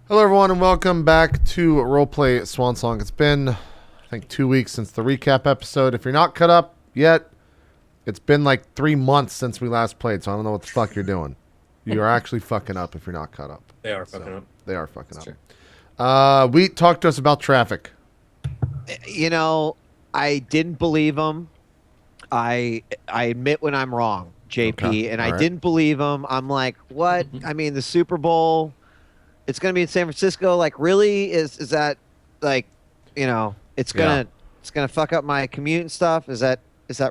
Hello, everyone, and welcome back to RollPlay Swan Song. It's been, I think, 2 weeks since the recap episode. If you're not caught up yet, it's been like 3 months since we last played, so I don't know what the fuck you're doing. You are actually fucking up if you're not caught up. They are fucking up. They are fucking up. Wheat, talk to us about traffic. You know, I didn't believe him. I admit when I'm wrong, JP, Okay. and All I right. didn't believe him. I'm like, what? I mean, the Super Bowl, it's going to be in San Francisco. Like, really? Is that like, you know, it's gonna fuck up my commute and stuff? Is that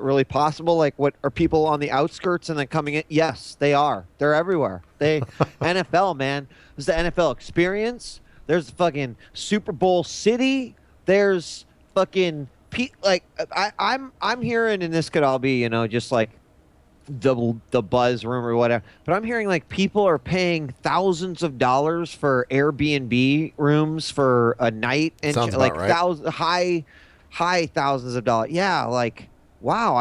really possible? Like, what are people on the outskirts and then coming in? Yes, they are. They're everywhere. They NFL, man. There's the NFL experience. There's the fucking Super Bowl city. There's fucking I'm hearing, and this could all be, you know, just like the buzz rumor or whatever, but I'm hearing like people are paying thousands of dollars for Airbnb rooms for a night, and Sounds like about right. high thousands of dollars. Yeah, like wow,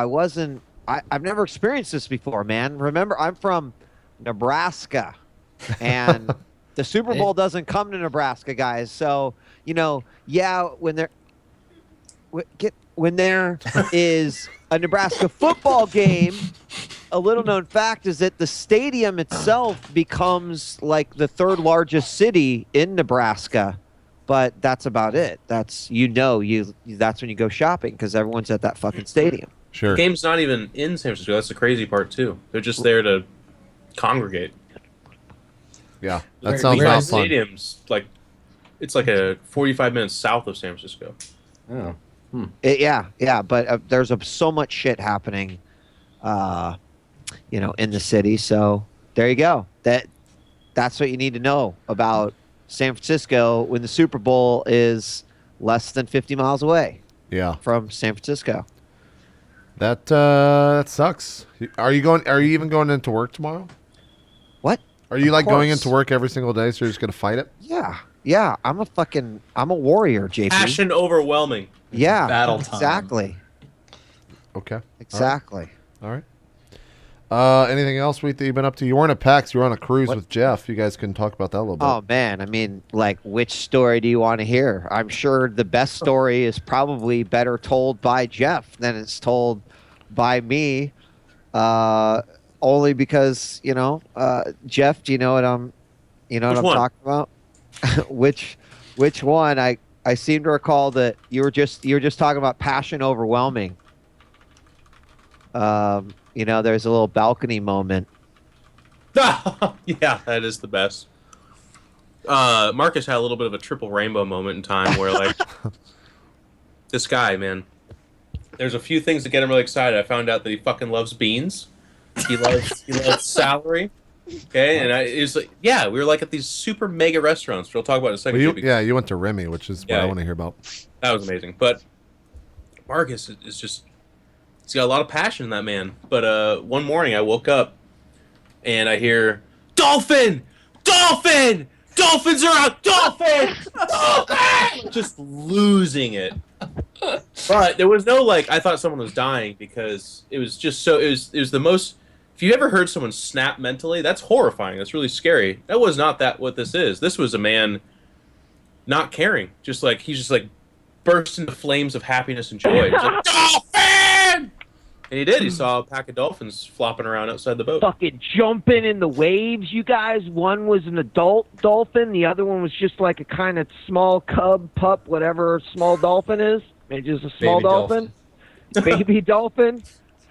I've never experienced this before, man. Remember, I'm from Nebraska, and the Super Bowl doesn't come to Nebraska, guys. So, you know, yeah, when there is a Nebraska football game, a little known fact is that the stadium itself becomes like the third largest city in Nebraska, but that's about it. That's that's when you go shopping because everyone's at that fucking stadium. Sure. The game's not even in San Francisco. That's the crazy part too. They're just there to congregate. Yeah, The that sounds not fun. stadium's like it's like a 45 minutes south of San Francisco. Oh. Yeah, but there's so much shit happening, you know, in the city. So there you go. That's what you need to know about San Francisco when the Super Bowl is less than 50 miles away. Yeah, From San Francisco. that sucks. Are you even going into work tomorrow? What? Are you Of like going course. into work every single day, so you're just gonna fight it? Yeah. I'm a warrior, JP. Passion overwhelming. Yeah. Battle time. Exactly. Okay. Exactly. All right. Anything else, Wheat, that you've been up to? You weren't at PAX. You were on a cruise with Geoff. You guys can talk about that a little bit. Oh man, I mean, like, which story do you want to hear? I'm sure the best story is probably better told by Geoff than it's told by me. Only because, you know, Geoff, do you know what I'm Which what I'm one? talking about? which one? I seem to recall that you were just talking about passion overwhelming. You know, there's a little balcony moment. Yeah, that is the best. Marcus had a little bit of a triple rainbow moment in time where, like, this guy, man, there's a few things that get him really excited. I found out that he fucking loves beans. He loves celery. Okay, and it was like, yeah, we were like at these super mega restaurants, which we'll talk about in a second. Well, you went to Remy, which is what I want to hear about. That was amazing. But Marcus is just, he's got a lot of passion in that man. But one morning I woke up and I hear, Dolphin! Dolphin! Dolphins are out! Dolphin! Dolphin! Just losing it. But there was no, like, I thought someone was dying because it was just so, it was the most, if you ever heard someone snap mentally, that's horrifying. That's really scary. That was not what this is. This was a man not caring. Just like, he's just like burst into flames of happiness and joy. He's like, Dolphin! And he did. He saw a pack of dolphins flopping around outside the boat. Fucking jumping in the waves, you guys. One was an adult dolphin. The other one was just like a kind of small cub, pup, whatever small dolphin is. Maybe just a small Baby dolphin. Baby dolphin.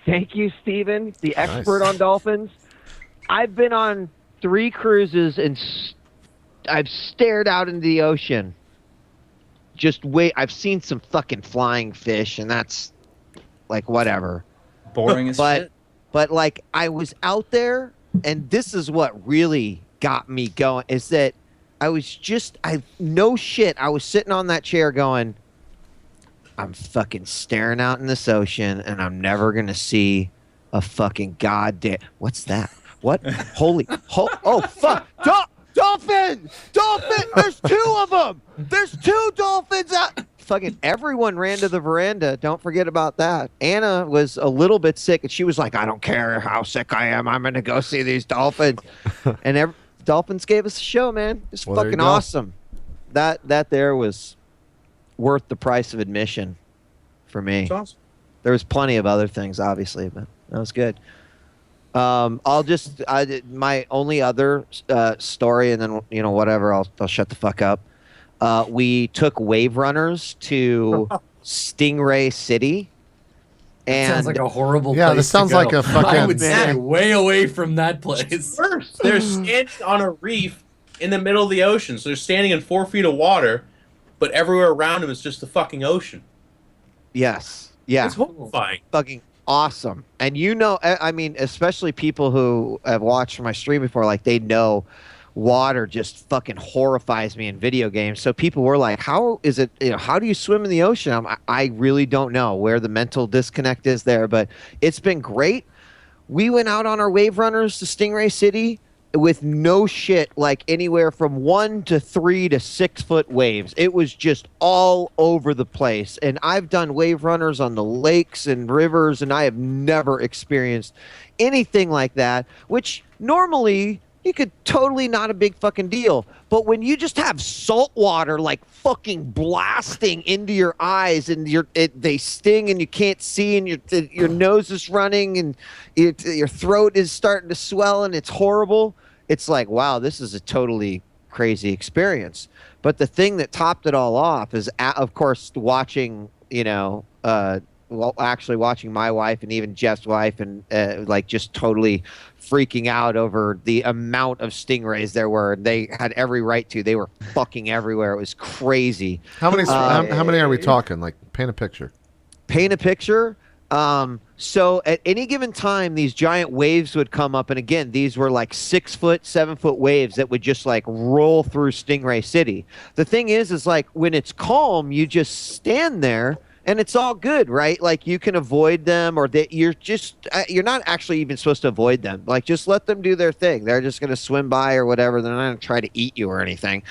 Thank you, Steven, the expert on dolphins. I've been on 3 cruises and I've stared out into the ocean. I've seen some fucking flying fish, and that's like whatever. Boring as shit. But like, I was out there, and this is what really got me going, is that I was sitting on that chair going, I'm fucking staring out in this ocean, and I'm never going to see a fucking goddamn... What's that? What? Oh, fuck! Dolphin! Dolphin! There's 2 of them! There's 2 dolphins out... Fucking everyone ran to the veranda. Don't forget about that. Anna was a little bit sick, and she was like, I don't care how sick I am. I'm going to go see these dolphins. And Dolphins gave us a show, man. It's Well, there you fucking go. awesome. That there was worth the price of admission for me. It's awesome. There was plenty of other things, obviously, but that was good. My only other story, and then whatever. I'll shut the fuck up. We took wave runners to Stingray City, and Sounds like a horrible Yeah, place this sounds to go. like a fucking- I would stay Man. way away from that place. First, they're standing on a reef in the middle of the ocean. So they're standing in 4 feet of water, but everywhere around them is just the fucking ocean. yes, yeah, It's horrifying. fucking awesome. And I mean, especially people who have watched my stream before, like they know water just fucking horrifies me in video games. So people were like, how is it, how do you swim in the ocean? I really don't know where the mental disconnect is there, but it's been great. We went out on our wave runners to Stingray City with no shit, like anywhere from 1 to 3 to 6 foot waves. It was just all over the place. And I've done wave runners on the lakes and rivers, and I have never experienced anything like that, which normally you could totally not a big fucking deal. But when you just have salt water like fucking blasting into your eyes and they sting and you can't see and your nose is running and your throat is starting to swell and it's horrible. It's like, wow, this is a totally crazy experience. But the thing that topped it all off is, of course, watching, actually watching my wife and even Jeff's wife and like just totally freaking out over the amount of stingrays there were. They had every right to. They were fucking everywhere. It was crazy. How many? How many are we talking? Like, paint a picture. Paint a picture. So at any given time, these giant waves would come up, and again, these were like 6 foot, 7 foot waves that would just like roll through Stingray City. The thing is like when it's calm, you just stand there. And it's all good, right? Like you can avoid them, or that you're not actually even supposed to avoid them. Like just let them do their thing. They're just going to swim by or whatever. They're not going to try to eat you or anything.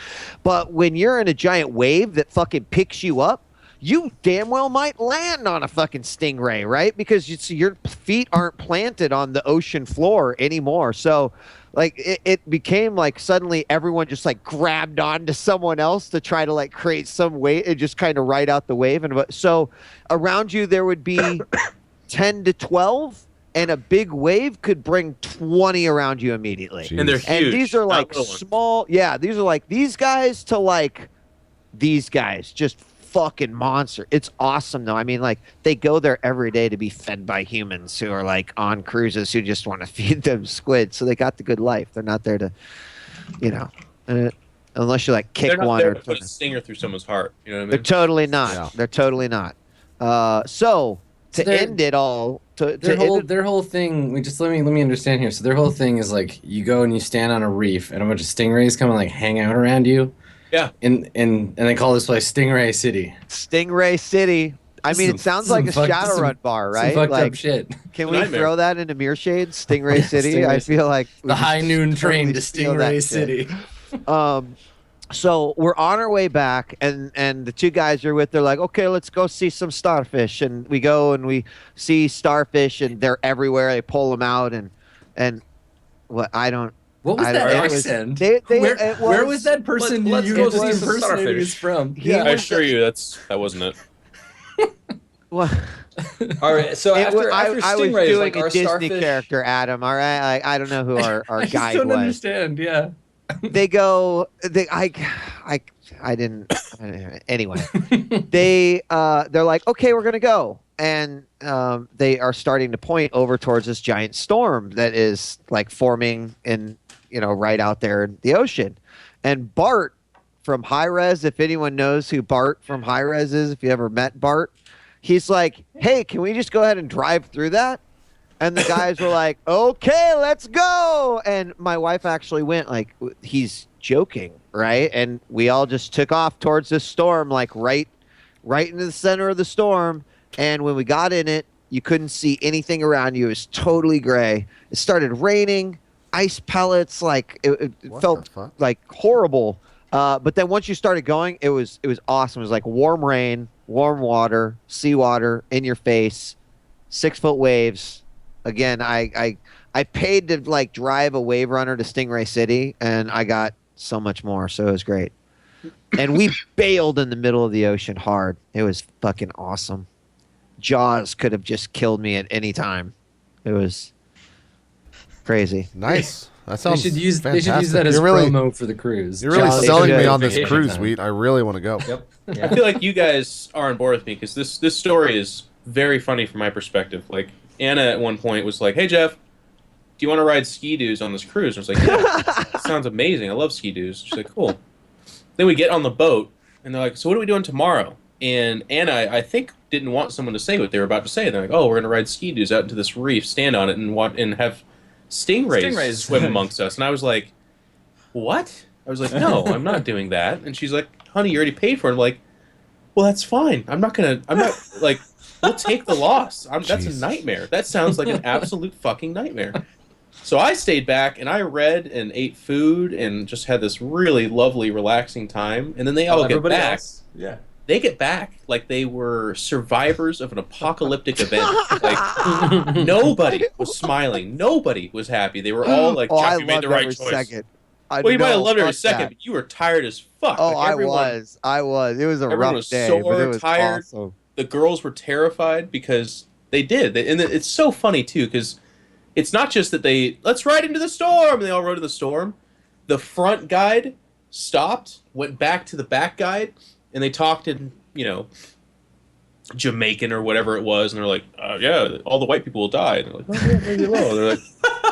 But when you're in a giant wave that fucking picks you up, you damn well might land on a fucking stingray, right? Because your feet aren't planted on the ocean floor anymore. So like it became like suddenly everyone just like grabbed onto someone else to try to like create some weight and just kind of ride out the wave. And so around you there would be 10 to 12, and a big wave could bring 20 around you immediately. Jeez. And they're huge. And these are like not little ones. small. Yeah, these are like these guys to like these guys, just fucking monster. It's awesome though. I mean, like they go there every day to be fed by humans who are like on cruises who just want to feed them squid. So they got the good life. They're not there to, unless you like kick They're not one there or to put a stinger through someone's heart. You know what I they're mean? totally not. Yeah. They're totally not. So to they're- end it all, Their whole thing. Let me understand here. So their whole thing is like you go and you stand on a reef, and a bunch of stingrays come and like hang out around you. Yeah. And they call this place Stingray City. Stingray City. I mean, it sounds like a Shadowrun bar, right? Some fucked Like, up shit. can we Nightmare. throw that into Mere Shades? Stingray City. Stingray I City. feel like we The should high noon train to totally steal that Stingray shit. City. So we're on our way back, and the two guys you're with, they're like, okay, let's go see some starfish. And we go and we see starfish, and they're everywhere. They pull them out, and what I don't. What was I that don't- it was- accent? they- where, it where was- was that person Let's you go just see some impersonating starfish. us from? He I was- assure you, that wasn't it. Well, All right, so after I was Stingrays, doing like a our Disney starfish, character, Adam. All right, I don't know who our I just guide don't was. understand. Yeah. They go. I didn't. Anyway, they're like, okay, we're gonna go, and they are starting to point over towards this giant storm that is like forming in right out there in the ocean, and Bart from High Res, if anyone knows who Bart from High Res is, if you ever met Bart, he's like, hey, can we just go ahead and drive through that? And the guys were like, okay, let's go. And my wife actually went like, he's joking, right? And we all just took off towards this storm, like right into the center of the storm. And when we got in it, you couldn't see anything around you. It was totally gray. It started raining, ice pellets, like it What felt the fuck? like horrible. But then once you started going, it was awesome. It was like warm rain, warm water, seawater in your face, 6 foot waves. Again, I I paid to like drive a wave runner to Stingray City, and I got so much more. So it was great. And we bailed in the middle of the ocean hard. It was fucking awesome. Jaws could have just killed me at any time. It was crazy. Nice. That They sounds should use fantastic. that as you're really, promo for the cruise. You're really Jolly selling me good. on this Vacation cruise, time. Wheat. I really want to go. Yep. I Yeah. feel like you guys are on board with me because this story is very funny from my perspective. Like Anna at one point was like, "Hey Jeff, do you want to ride ski-doos on this cruise?" And I was like, "Yeah, that sounds amazing. I love ski-doos." She's like, "Cool." Then we get on the boat and they're like, "So what are we doing tomorrow?" And Anna, I think, didn't want someone to say what they were about to say. They're like, "Oh, we're gonna ride ski-doos out into this reef, stand on it, and have stingrays swim amongst us." And I was like, "What?" I was like, "No, I'm not doing that." And she's like, "Honey, you already paid for it." I'm like, "Well, that's fine. I'm not like, we'll take the loss. That's a Jeez. nightmare. That sounds like an absolute fucking nightmare." So I stayed back and I read and ate food and just had this really lovely, relaxing time. And then they all get Everybody back. else. Yeah. They get back like they were survivors of an apocalyptic event. Like nobody was smiling. Nobody was happy. They were all like, Oh, I "Jeff, you made loved the right every choice." second. Well, you might have loved every fuck second, that. but you were tired as fuck. Oh, Like, I was. It was a everyone rough was day, sore, but it was tired. awesome. The girls were terrified because they did. And it's so funny, too, because it's not just that let's ride into the storm, and they all rode in the storm. The front guide stopped, went back to the back guide, and they talked in, Jamaican or whatever it was, and they're like, "Yeah, all the white people will die." And they're like, "Oh, yeah, maybe they will." They're like,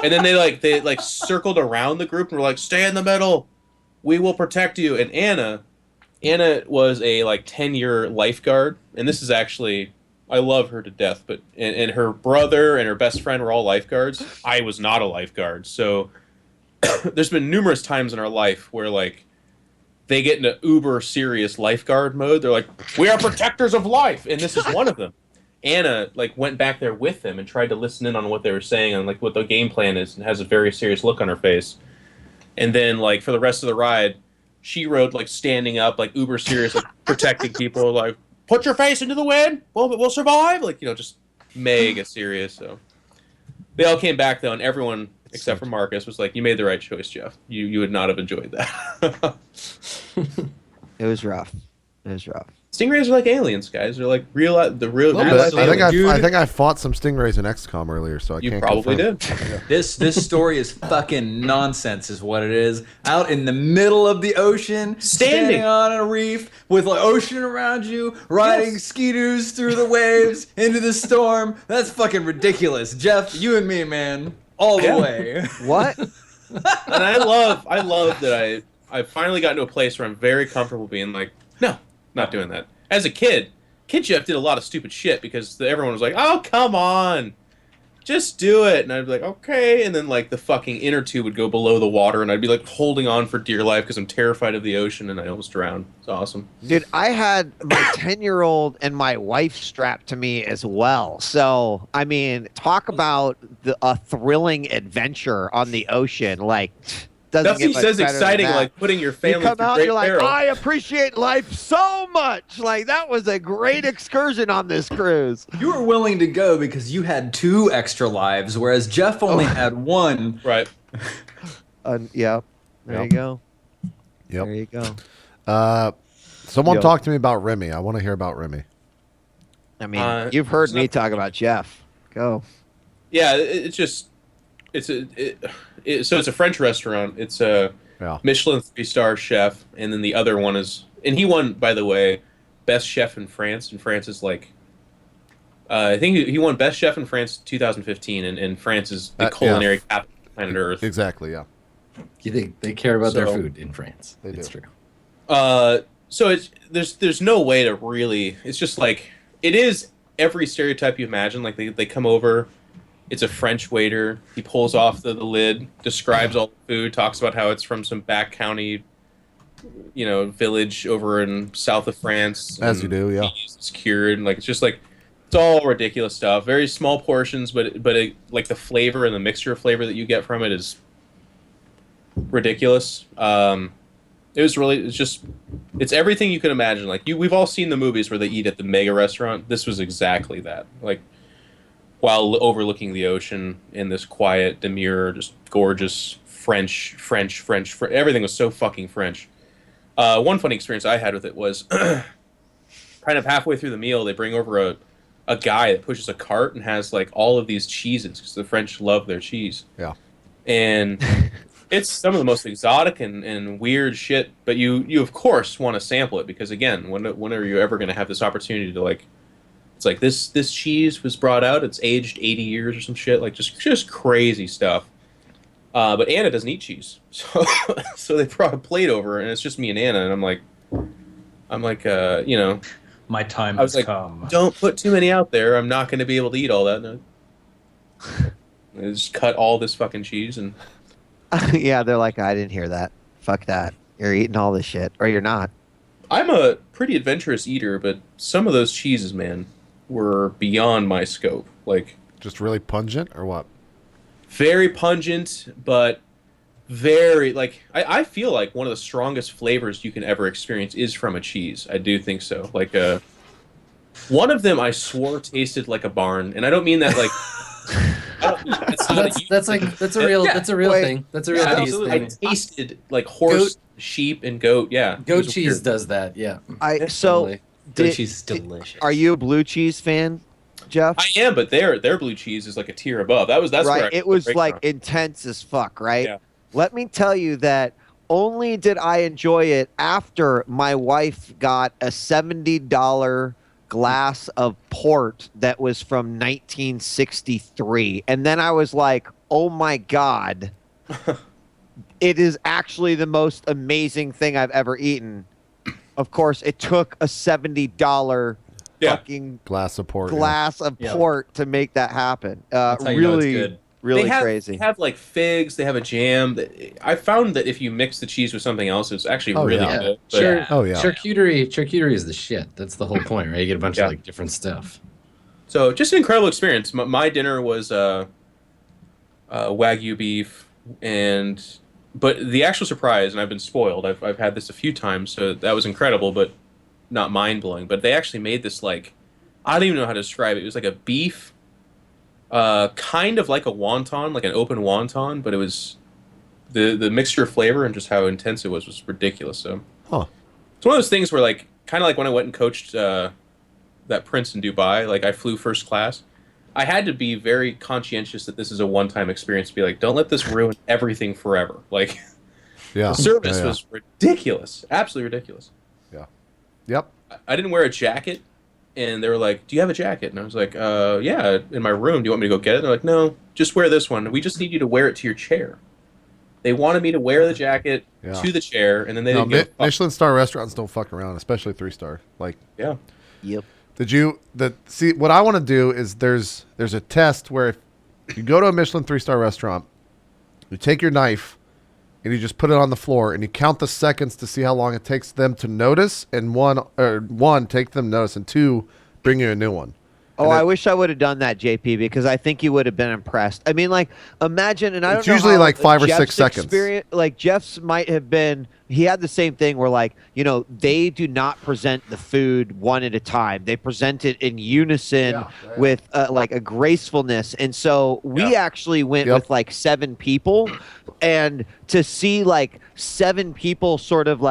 and then they circled around the group and were like, "Stay in the middle. We will protect you." And Anna was a 10-year lifeguard, and this is actually, I love her to death, but and her brother and her best friend were all lifeguards. I was not a lifeguard, so there's been numerous times in our life where they get into uber serious lifeguard mode. They're like, "We are protectors of life," and this is one of them. Anna went back there with them and tried to listen in on what they were saying and what the game plan is, and has a very serious look on her face. And then for the rest of the ride, she rode standing up, uber serious, protecting people, "Put your face into the wind, we'll survive," just mega serious. So they all came back though, and everyone except for Marcus was like, "You made the right choice, Jeff. You would not have enjoyed that." It was rough. It was rough. Stingrays are like aliens, guys. They're like real. The real. A little real bit. life aliens. I think I fought some stingrays in XCOM earlier, so I You can't probably confirm. did. This story is fucking nonsense, is what it is. Out in the middle of the ocean, standing on a reef with ocean around you, riding ski-doos through the waves into the storm. That's fucking ridiculous, Jeff. You and me, man, all the way. What? And I love that I finally got to a place where I'm very comfortable being like, no, not doing that. As a kid Jeff did a lot of stupid shit because everyone was like, "Oh, come on, just do it," and I'd be like, "Okay," and then the fucking inner tube would go below the water, and I'd be holding on for dear life because I'm terrified of the ocean, and I almost drowned. It's awesome. Dude, I had my 10-year-old and my wife strapped to me as well. So, I mean, talk about a thrilling adventure on the ocean. Doesn't Nothing get much says better than exciting that. like putting your You family come through out, great you're like, peril. "I appreciate life so much." That was a great excursion on this cruise. You were willing to go because you had 2 extra lives, whereas Jeff only had 1. Right. Yeah. There Yep. you go. Yep. There you go. Someone Yo. talk to me about Remy. I want to hear about Remy. I mean, you've heard it's me not- talk about Geoff. Go. Yeah, so it's a French restaurant. It's a Yeah. Michelin 3-star chef, and then the other one is, and he won, by the way, best chef in France. And France is I think he won best chef in France 2015, and France is the culinary capital of planet Earth. Exactly. Yeah. You think they care about their So- food in France? They It's do. So there's no way to really. It's just it is every stereotype you imagine. They come over. It's a French waiter. He pulls off the lid, describes all the food, talks about how it's from some back county, village over in south of France. As you do, yeah. It's cured, and it's all ridiculous stuff. Very small portions, but the flavor and the mixture of flavor that you get from it is ridiculous. It's everything you can imagine. We've all seen the movies where they eat at the mega restaurant. This was exactly that. while overlooking the ocean in this quiet, demure, just gorgeous French. Everything was so fucking French. One funny experience I had with it was kind of halfway through the meal, they bring over a guy that pushes a cart and has like all of these cheeses because the French love their cheese. Yeah. And it's some of the most exotic and weird shit, but you of course want to sample it because again, whenever you're ever going to have this opportunity to like, it's like this cheese was brought out, it's aged 80 years or some shit, like just crazy stuff. But Anna doesn't eat cheese, so they brought a plate over and it's just me and Anna, and I'm like, you know, My time I was has like, come. don't put too many out there. I'm not going to be able to eat all that. No. I just cut all this fucking cheese and. Yeah, they're like, I didn't hear that. Fuck that. You're eating all this shit, or you're not. I'm a pretty adventurous eater, but some of those cheeses, man, were beyond my scope. Like, Just really pungent or what? very pungent, but very, like, I feel like one of the strongest flavors you can ever experience is from a cheese. I do think so. Like, one of them I swore tasted like a barn, and I don't mean that, like... That's a real thing. That's a real Yeah, cheese absolutely. I thing. tasted like horse, sheep, and goat. Yeah, it Goat was cheese weird. does that. Yeah. So Goat cheese is delicious. are you a blue cheese fan, Geoff? I am, but their blue cheese is like a tier above. That's right. where It was break like from. intense as fuck, right? Yeah. Let me tell you that only did I enjoy it after my wife got a $70 glass of port that was from 1963. And then I was like, oh my God, it is actually the most amazing thing I've ever eaten. Of course, it took a $70 Yeah. fucking Glass of port. glass of Yeah. port to make that happen. That's how you know it's Really, good. really They have, crazy. They have like figs. They have a jam. I found that if you mix the cheese with something else, it's actually Oh, really yeah. good. But Sure. Oh, yeah. Charcuterie is the shit. That's the whole point, right? You get a bunch Yeah. of like different stuff. So just an incredible experience. My dinner was Wagyu beef, but the actual surprise, and I've been spoiled. I've had this a few times, so that was incredible, but not mind blowing. But they actually made this like, I don't even know how to describe it. It was like a beef, kind of like a wonton, like an open wonton, but it was the mixture of flavor and just how intense it was ridiculous. So Huh. it's one of those things where like kind of like when I went and coached that Prince in Dubai, like I flew first class. I had to be very conscientious that this is a one-time experience to be like, don't let this ruin everything forever. Like, Yeah. the service Yeah, yeah. was ridiculous. Absolutely ridiculous. Yep. I didn't wear a jacket, and they were like, do you have a jacket? And I was like, yeah, in my room. Do you want me to go get it? And they're like, no, just wear this one. We just need you to wear it to your chair. They wanted me to wear the jacket Yeah. to the chair, and then they No, didn't give a fuck. Michelin star restaurants don't fuck around, especially 3-star. Like, Yeah. Yep. see what I want to do is there's a test where if you go to a Michelin 3-star restaurant, you take your knife and you just put it on the floor and you count the seconds to see how long it takes them to notice, and one take them notice, and two bring you a new one. Oh, And I wish I would have done that, JP, because I think you would have been impressed. I mean, like, imagine, and I don't It's know usually how like 5 or 6 Jeff's seconds. Like, Jeff's might have been, he had the same thing where, like, you know, they do not present the food one at a time. They present it in unison with, like, a gracefulness. And so we actually went Yep. with, like, 7 people. And to see, like, 7 people sort of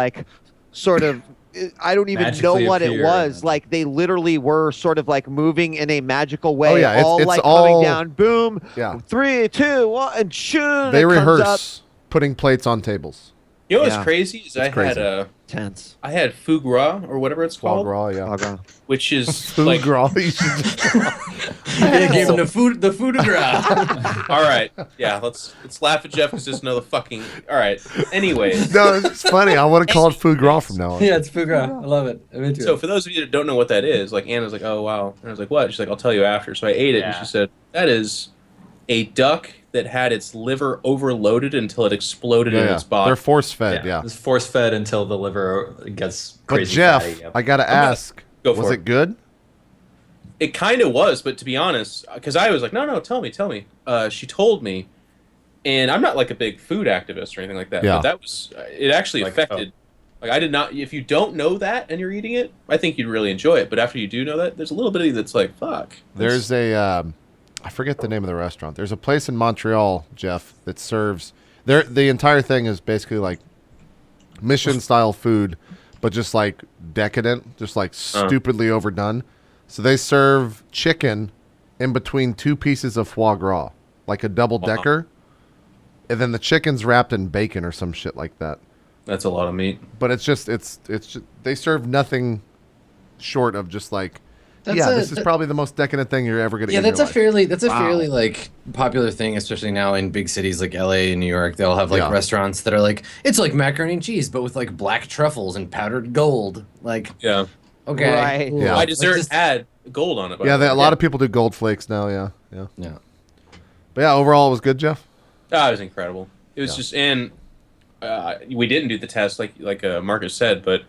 I don't even Magically know what it appear. was. Like, they literally were sort of like moving in a magical way. Oh, yeah, it's all like all- coming down. Boom. Yeah. 3, 2, 1, and shoo. They it comes up. rehearse putting plates on tables. You know what's Yeah. crazy is crazy. Tense. I had foie gras or whatever it's Foie called, gras, yeah. Okay. which is Food like gras. You should just- Yeah, gave him the food graph. all right, yeah. Let's laugh at Jeff because there's another fucking. All right. Anyways, No, it's funny. I want to call it food gras from now on. Yeah, it's food graph. I love it. I'm into so it. for those of you that don't know what that is, like Anna's like, oh wow, and I was like, what? She's like, I'll tell you after. So I ate it, and Yeah. she said, that is a duck that had its liver overloaded until it exploded in Yeah, its body. they're force fed. Yeah. It's force fed until the liver gets But crazy Jeff, fatty. Yep. I gotta gonna ask, go was for it good? It kind of was, but to be honest, because I was like, no, tell me. She told me, and I'm not like a big food activist or anything like that. Yeah. But that was it. Actually Like, affected. Like I did not. If you don't know that and you're eating it, I think you'd really enjoy it. But after you do know that, there's a little bit of you that's like, fuck. There's a I forget the name of the restaurant. There's a place in Montreal, Geoff, that serves. The entire thing is basically like Mission style food, but just like decadent, just like stupidly overdone. So they serve chicken in between 2 pieces of foie gras, like a double decker, and then the chicken's wrapped in bacon or some shit like that. That's a lot of meat. But it's just they serve nothing short of just like, this is probably the most decadent thing you're ever gonna. Yeah, get in that's your a life. fairly like popular thing, especially now in big cities like LA and New York. They'll have like restaurants that are like, it's like macaroni and cheese, but with like black truffles and powdered gold. Like, Yeah. Okay. Right. Yeah. My dessert just- had gold on it. by Yeah, the way. a lot of people do gold flakes now. Yeah. Yeah. But yeah, overall it was good, Geoff. Oh, it was incredible. It was just, and we didn't do the test like Marcus said, but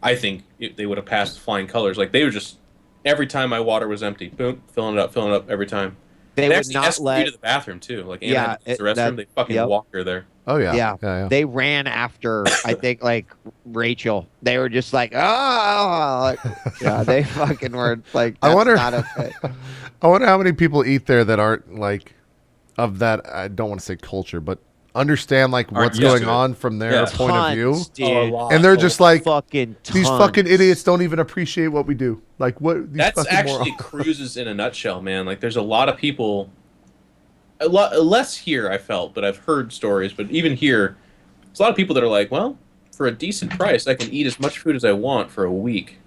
I think they would have passed with flying colors. Like they were just every time my water was empty, boom, filling it up every me. They would actually not escort you let. to the bathroom too. Like Anna Yeah, had to use the restroom, they fucking walk her there. Oh yeah. Yeah. They ran after, I think, like Rachel. They were just like, oh, yeah. They fucking were like. I wonder. Not okay. I wonder how many people eat there that aren't like of that. I don't want to say culture, but understand like Aren't what's used going to it. on from their point of view. Tons, dude. And they're just like, fucking these tons. fucking idiots don't even appreciate what we do. Like what? These That's fucking actually morons. cruises in a nutshell, man. Like there's a lot of people, a lot less here I felt, but I've heard stories. But even here, there's a lot of people that are like, well, for a decent price, I can eat as much food as I want for a week.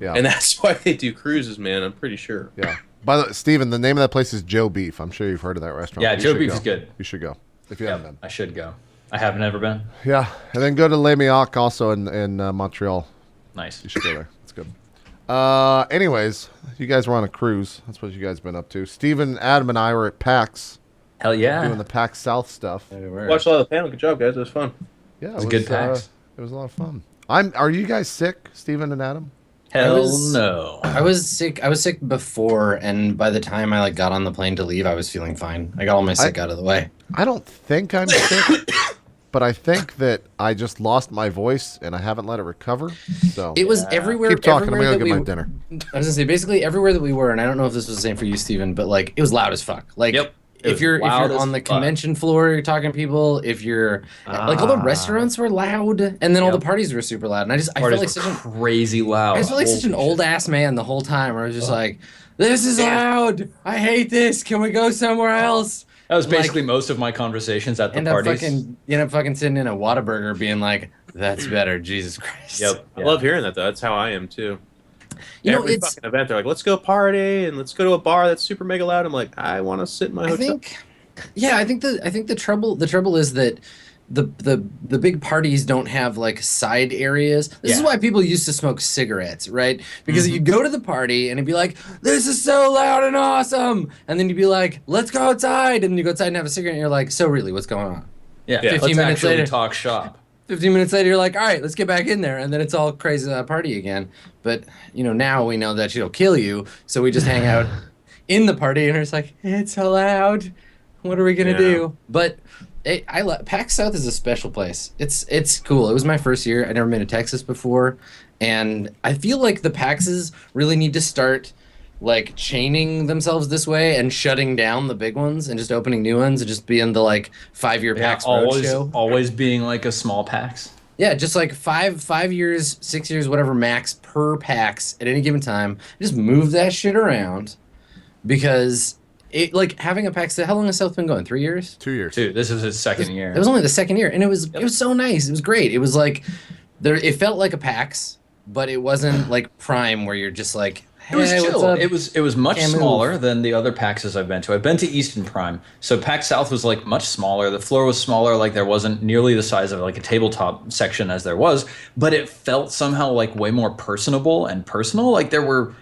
Yeah. And that's why they do cruises, man. I'm pretty sure. Yeah. By the way, Steven, the name of that place is Joe Beef. I'm sure you've heard of that restaurant. Yeah, You Joe should Beef go. is good. You should go if you Yeah, haven't been. I should go. I have never been. Yeah, and then go to Les Miac also in Montreal. Nice. You should go there. It's good. Anyways, you guys were on a cruise. That's what you guys been up to. Steven, Adam, and I were at PAX Hell yeah. doing the PAX South stuff. Yeah, we were. Watched a lot of the panel. Good job, guys. It was fun. Yeah, it was a good PAX. It was a lot of fun. Are you guys sick, Steven and Adam? Hell no. I was sick before, and by the time I like got on the plane to leave, I was feeling fine. I got all my sick out of the way. I don't think I'm sick, but I think that I just lost my voice and I haven't let it recover. So It was everywhere. keep talking. I'm everywhere gonna go that get my dinner. I was gonna say basically everywhere that we were, and I don't know if this was the same for you, Steven, but like it was loud as fuck. Like Yep. It if was you're loud as on the fuck. convention floor, you're talking to people. If you're like all the restaurants were loud, and then all the parties were super loud. And I felt Parties like were such an crazy loud. I just felt like such an Holy old ass man the whole time. Where I was just like, "This is loud. I hate this. Can we go somewhere else?" That was Like- basically most of my conversations at the And parties. end up fucking sitting in a Whataburger, being like, "That's better." Jesus Christ. Yep. I love hearing that, though. That's how I am, too. You know, Every it's. fucking event, they're like, let's go party and let's go to a bar that's super mega loud. I'm like, I want to sit in my I hotel. think. Yeah, I think the trouble is that the big parties don't have like side areas. This is why people used to smoke cigarettes, right? Because you'd go to the party and it'd be like, "This is so loud and awesome," and then you'd be like, "Let's go outside," and you go outside and have a cigarette, and you're like, "So really, what's going on?" Yeah. 15 Let's minutes actually later. talk shop. 15 minutes later, you're like, "All right, let's get back in there," and then it's all crazy party again. But now we know that she'll kill you, so we just hang out in the party, and it's like, "It's so loud. What are we gonna do?" But PAX South is a special place. It's cool. It was my first year. I'd never been to Texas before, and I feel like the PAXs really need to start like chaining themselves this way and shutting down the big ones and just opening new ones and just being the like 5-year PAX roadshow. Always being like a small PAX. Yeah, just like 5 years, 6 years, whatever max per PAX at any given time. Just move that shit around because it like having a PAX. How long has South been going? 3 years? 2 years. Dude, this is his second year. It was only the second year, and it was so nice. It was great. It was like it felt like a PAX, but it wasn't like Prime where you're just like, It was "Hey, what's chill. up?" It was much Can't move. smaller than the other PAXs I've been to. I've been to Eastern Prime, so PAX South was like much smaller. The floor was smaller, like there wasn't nearly the size of like a tabletop section as there was, but it felt somehow like way more personable and personal. Like there were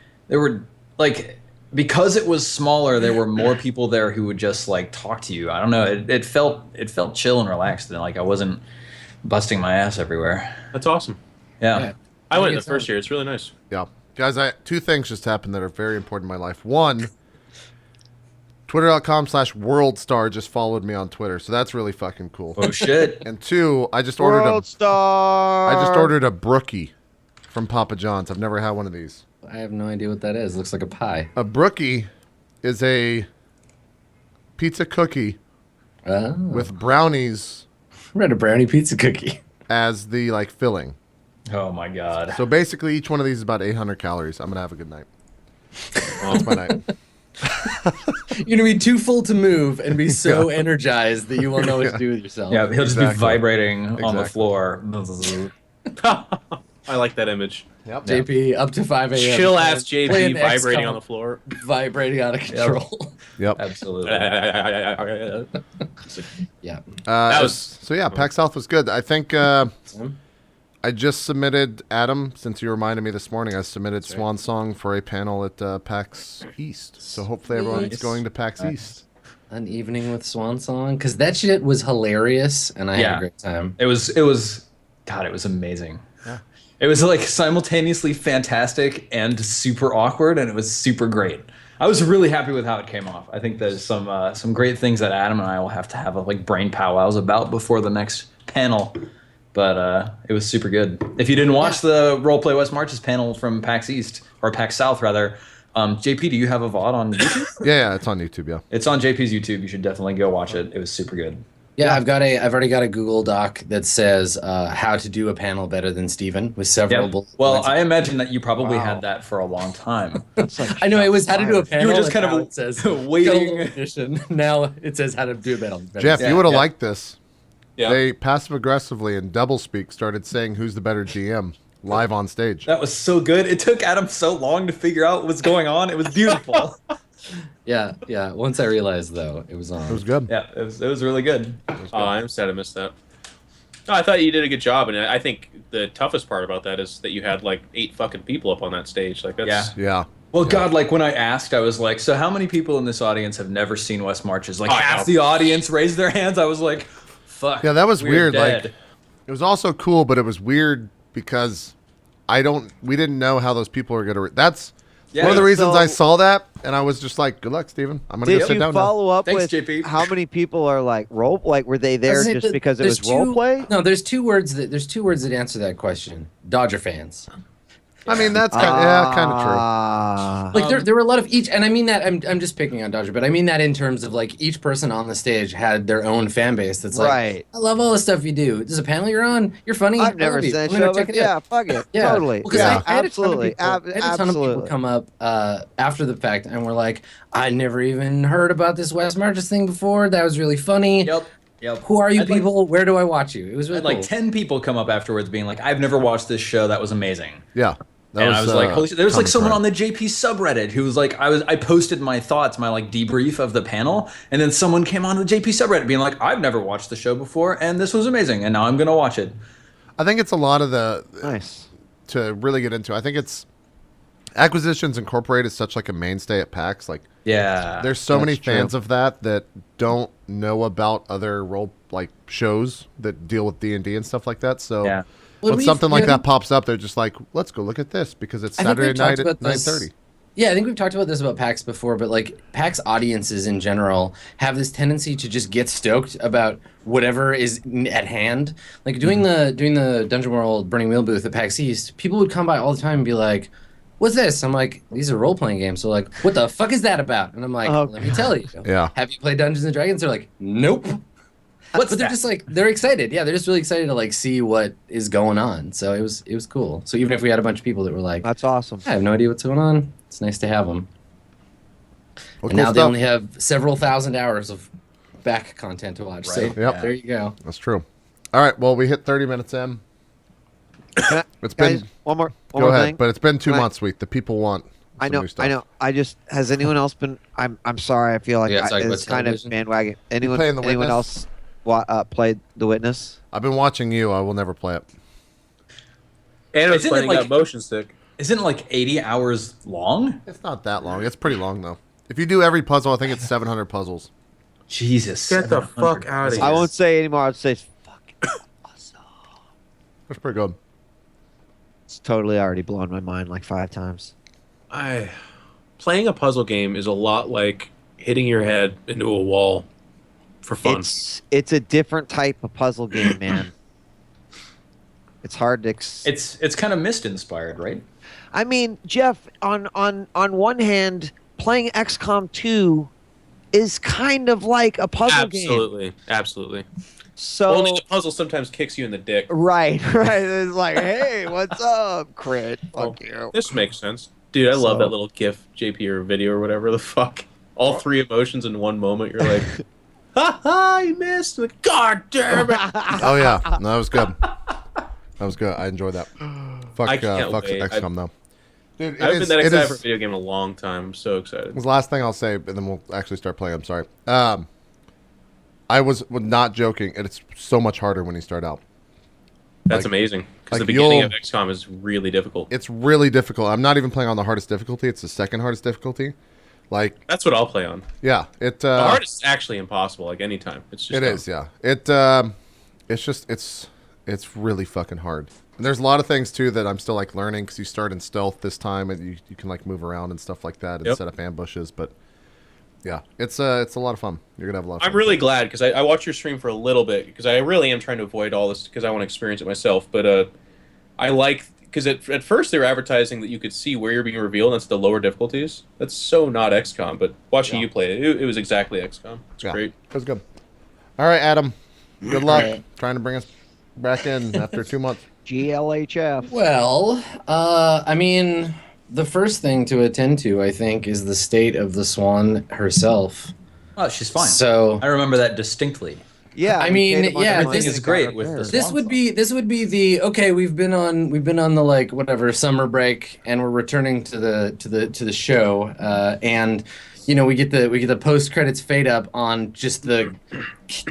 like because it was smaller, there were more people there who would just like talk to you. I don't know. It felt chill and relaxed, and like I wasn't busting my ass everywhere. That's awesome. Yeah. I went in the it's first year. It's really nice. Yeah. Guys, two things just happened that are very important in my life. One, Twitter.com/WorldStar just followed me on Twitter, so that's really fucking cool. Oh shit. And two, I just ordered World Star. a brookie from Papa John's. I've never had one of these. I have no idea what that is. Looks like a pie. A brookie is a pizza cookie Oh. with brownies Read a brownie pizza cookie. as the like filling. Oh my god. So basically, each one of these is about 800 calories. I'm gonna have a good night. That's my night. You're gonna be too full to move and be so energized that you won't know what to do with yourself. Yeah, he'll just Exactly. be vibrating on the Exactly. floor. I like that image. Yep. JP up to 5 a.m. Chill ass playing JP vibrating XCOM, on the floor. vibrating out of control. Yep. Absolutely. Yeah. That was- so yeah. PAX South was good. I think I just submitted Adam. Since you reminded me this morning, I submitted Swan Song for a panel at PAX East. So hopefully everyone's Nice. going to PAX East. An evening with Swan Song, because that shit was hilarious, and I had Yeah. a great time. It was God, it was amazing. Yeah. It was like simultaneously fantastic and super awkward, and it was super great. I was really happy with how it came off. I think there's some great things that Adam and I will have to have like brain powwows about before the next panel. But it was super good. If you didn't watch the Roleplay West Marches panel from PAX East, or PAX South rather, JP, do you have a VOD on YouTube? Yeah, it's on YouTube. Yeah. It's on JP's YouTube. You should definitely go watch it. It was super good. Yeah, I've already got a Google Doc that says how to do a panel better than Steven with several bullets. Well, I imagine that you probably had that for a long time. I know it was how to do a panel. You were just and kind of now it says waiting. edition. Now it says how to do a panel. better. Jeff, Yeah, you would have yeah. liked this. Yeah. They passive aggressively and doublespeak started saying who's the better GM live on stage. That was so good. It took Adam so long to figure out what was going on. It was beautiful. Yeah. Once I realized though, it was on. It was good. Yeah, it was really good. Oh, I'm sad I missed that. No, I thought you did a good job, and I think the toughest part about that is that you had like 8 fucking people up on that stage. Like that's Yeah. Well, God, like when I asked, I was like, so how many people in this audience have never seen West Marches? Like I half know. the audience raised their hands. I was like, fuck. Yeah, that was we're weird. Like, dead. it was also cool, but it was weird because we didn't know how those people are gonna. That's Yeah, one of the reasons so- I saw that, and I was just like, "Good luck, Steven. I'm gonna go Did sit you down now." follow up Thanks, with JP. how many people are like were they there Doesn't it- just because it there's was role play? No, there's two words that answer that question. Dodger fans. I mean, that's kind of true. Ah. Like there were a lot of each, and I mean that I'm just picking on Dodger, but I mean that in terms of like each person on the stage had their own fan base. That's like, Right. I love all the stuff you do. There's a panel you're on. You're funny. I've I never love you. seen that I'm gonna show, check but it out. yeah, fuck it. Yeah, Totally. Because Yeah. I had a ton of Absolutely. people, I had a ton of people Absolutely. come up after the fact and were like, I never even heard about this West Marches thing before. That was really funny. Yep. Who are you I'd like- people? Where do I watch you? It was I really had cool. like 10 people come up afterwards being like, I've never watched this show. That was amazing. Yeah. That And I was like, holy shit. There was like common someone thread. on the JP subreddit who was like, I posted my thoughts, my like debrief of the panel, and then someone came on the JP subreddit being like, I've never watched the show before, and this was amazing, and now I'm gonna watch it. I think it's a lot of the Nice. to really get into. I think it's Acquisitions Incorporated is such like a mainstay at PAX. Like, Yeah. there's so many That's true. fans of that don't know about other role like shows that deal with D&D and stuff like that. So Yeah. Well, when we've- something like yeah, that pops up, they're just like, let's go look at this because it's I think we've Saturday night talked at about this- 9:30. Yeah, I think we've talked about this about PAX before, but like PAX audiences in general have this tendency to just get stoked about whatever is at hand. Like doing the Dungeon World Burning Wheel booth at PAX East, people would come by all the time and be like, "What's this?" I'm like, "These are role playing games." So like, "What the fuck is that about?" And I'm like, Oh, "Let me tell you." Yeah. Have you played Dungeons and Dragons? They're like, "Nope." But they're just like they're excited. Yeah, they're just really excited to like see what is going on. So it was cool. So even if we had a bunch of people that were like, That's awesome. I have no idea what's going on, it's nice to have them. Well, And cool now they stuff. only have several thousand hours of back content to watch. So Right. Yep. there you go. That's true. All right. Well, we hit 30 minutes in. It's been Guys, one more go more ahead, thing. but it's been 2 Can I- months. Week the people want. I some know. new stuff. I know. I just has anyone else been? I'm sorry. I feel like Yeah, it's like it's what's kind of television? bandwagon. Anyone playing The anyone Witness? else played The Witness? I've been watching you. I will never play it. And it was Isn't it playing like- that motion stick. Isn't it like 80 hours long? It's not that long. It's pretty long though. If you do every puzzle, I think it's 700 puzzles. Jesus. Get the 700 fuck outta here. I won't say anymore. I'd say it's fucking awesome. That's pretty good. It's totally already blown my mind like 5 times. Playing a puzzle game is a lot like hitting your head into a wall for fun. It's a different type of puzzle game, man. It's hard to. It's kind of Myst inspired, right? I mean, Jeff, on one hand, playing XCOM 2 is kind of like a puzzle game. Absolutely. So only the puzzle sometimes kicks you in the dick. Right. It's like, hey, what's up, crit? Fuck you. This makes sense, dude. I love that little GIF, JP, or video or whatever the fuck. All three emotions in one moment. You're like, ha ha, you missed. Like, God damn it. Oh yeah, no, that was good. That was good. I enjoyed that. Fuck XCOM though. Dude, I've been that excited for a video game in a long time. I'm so excited. It was the last thing I'll say, and then we'll actually start playing. I'm sorry. I was not joking. It's so much harder when you start out. That's amazing. Because the beginning of XCOM is really difficult. It's really difficult. I'm not even playing on the hardest difficulty. It's the second hardest difficulty. Like that's what I'll play on. Yeah, the hardest is actually impossible. Like anytime, it's just. It is, yeah. It's really fucking hard. And there's a lot of things too that I'm still like learning because you start in stealth this time and you can like move around and stuff like that and set up ambushes. But yeah, it's a lot of fun. You're gonna have a lot of fun. I'm really glad because I watched your stream for a little bit because I really am trying to avoid all this because I want to experience it myself. But I like because at first they were advertising that you could see where you're being revealed. And that's the lower difficulties. That's so not XCOM. But watching you play it was exactly XCOM. It's great. It was good. All right, Adam. Good luck trying to bring us back in after 2 months. GLHF. Well, I mean, the first thing to attend to, I think, is the state of the Swan herself. Oh, she's fine. So I remember that distinctly. Yeah, I mean, yeah, this is great with the this would be the okay. We've been on the like whatever summer break, and we're returning to the show, and you know we get the post credits fade up on just the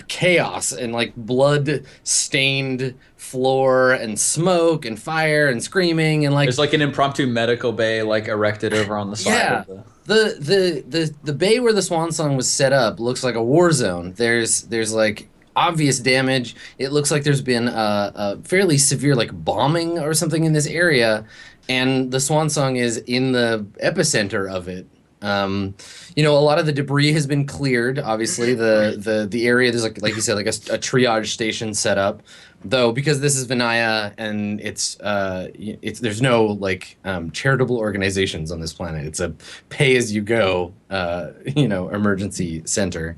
chaos and like blood stained floor and smoke and fire and screaming and like there's like an impromptu medical bay like erected over on the side. Yeah. Of the bay where the Swan Song was set up looks like a war zone. There's like obvious damage. It looks like there's been a fairly severe like bombing or something in this area, and the Swan Song is in the epicenter of it. You know, a lot of the debris has been cleared. Obviously, the area there's like you said, like a triage station set up. Though because this is Vinaya and it's there's no like charitable organizations on this planet. It's a pay as you go emergency center.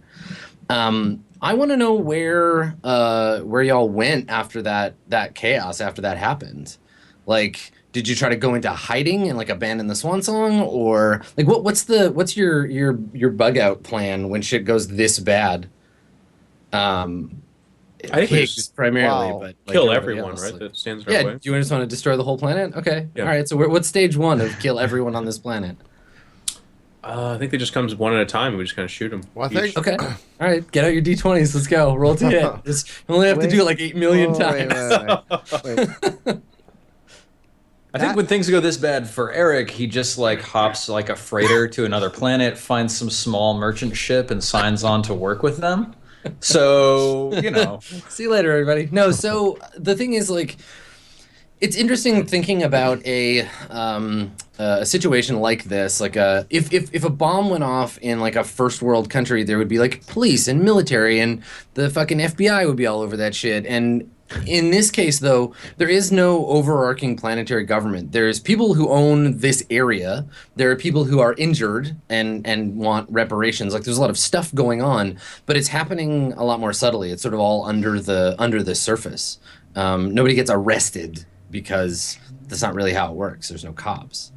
I want to know where y'all went after that chaos after that happened. Like, did you try to go into hiding and like abandon the Swan Song, or like what's your bug out plan when shit goes this bad? I think Higgs primarily, but like kill everyone, else, right? like, That stands yeah, our way. do you just want to destroy the whole planet? Okay, Yeah. all right. So what's stage one of kill everyone on this planet? I think they just comes one at a time and we just kind of shoot them. Well, I think Okay, all right. Get out your d20s. Let's go. Roll to hit. Just you only have to do it like 8 million times. Wait. I think when things go this bad for Eric, he just like hops like a freighter to another planet, finds some small merchant ship, and signs on to work with them. So, you know. See you later, everybody. No, so the thing is, like, it's interesting thinking about a situation like this. Like, if a bomb went off in like a first world country, there would be like police and military, and the fucking FBI would be all over that shit. And in this case, though, there is no overarching planetary government. There's people who own this area. There are people who are injured and want reparations. Like, there's a lot of stuff going on, but it's happening a lot more subtly. It's sort of all under the surface. Nobody gets arrested because that's not really how it works. There's no cops.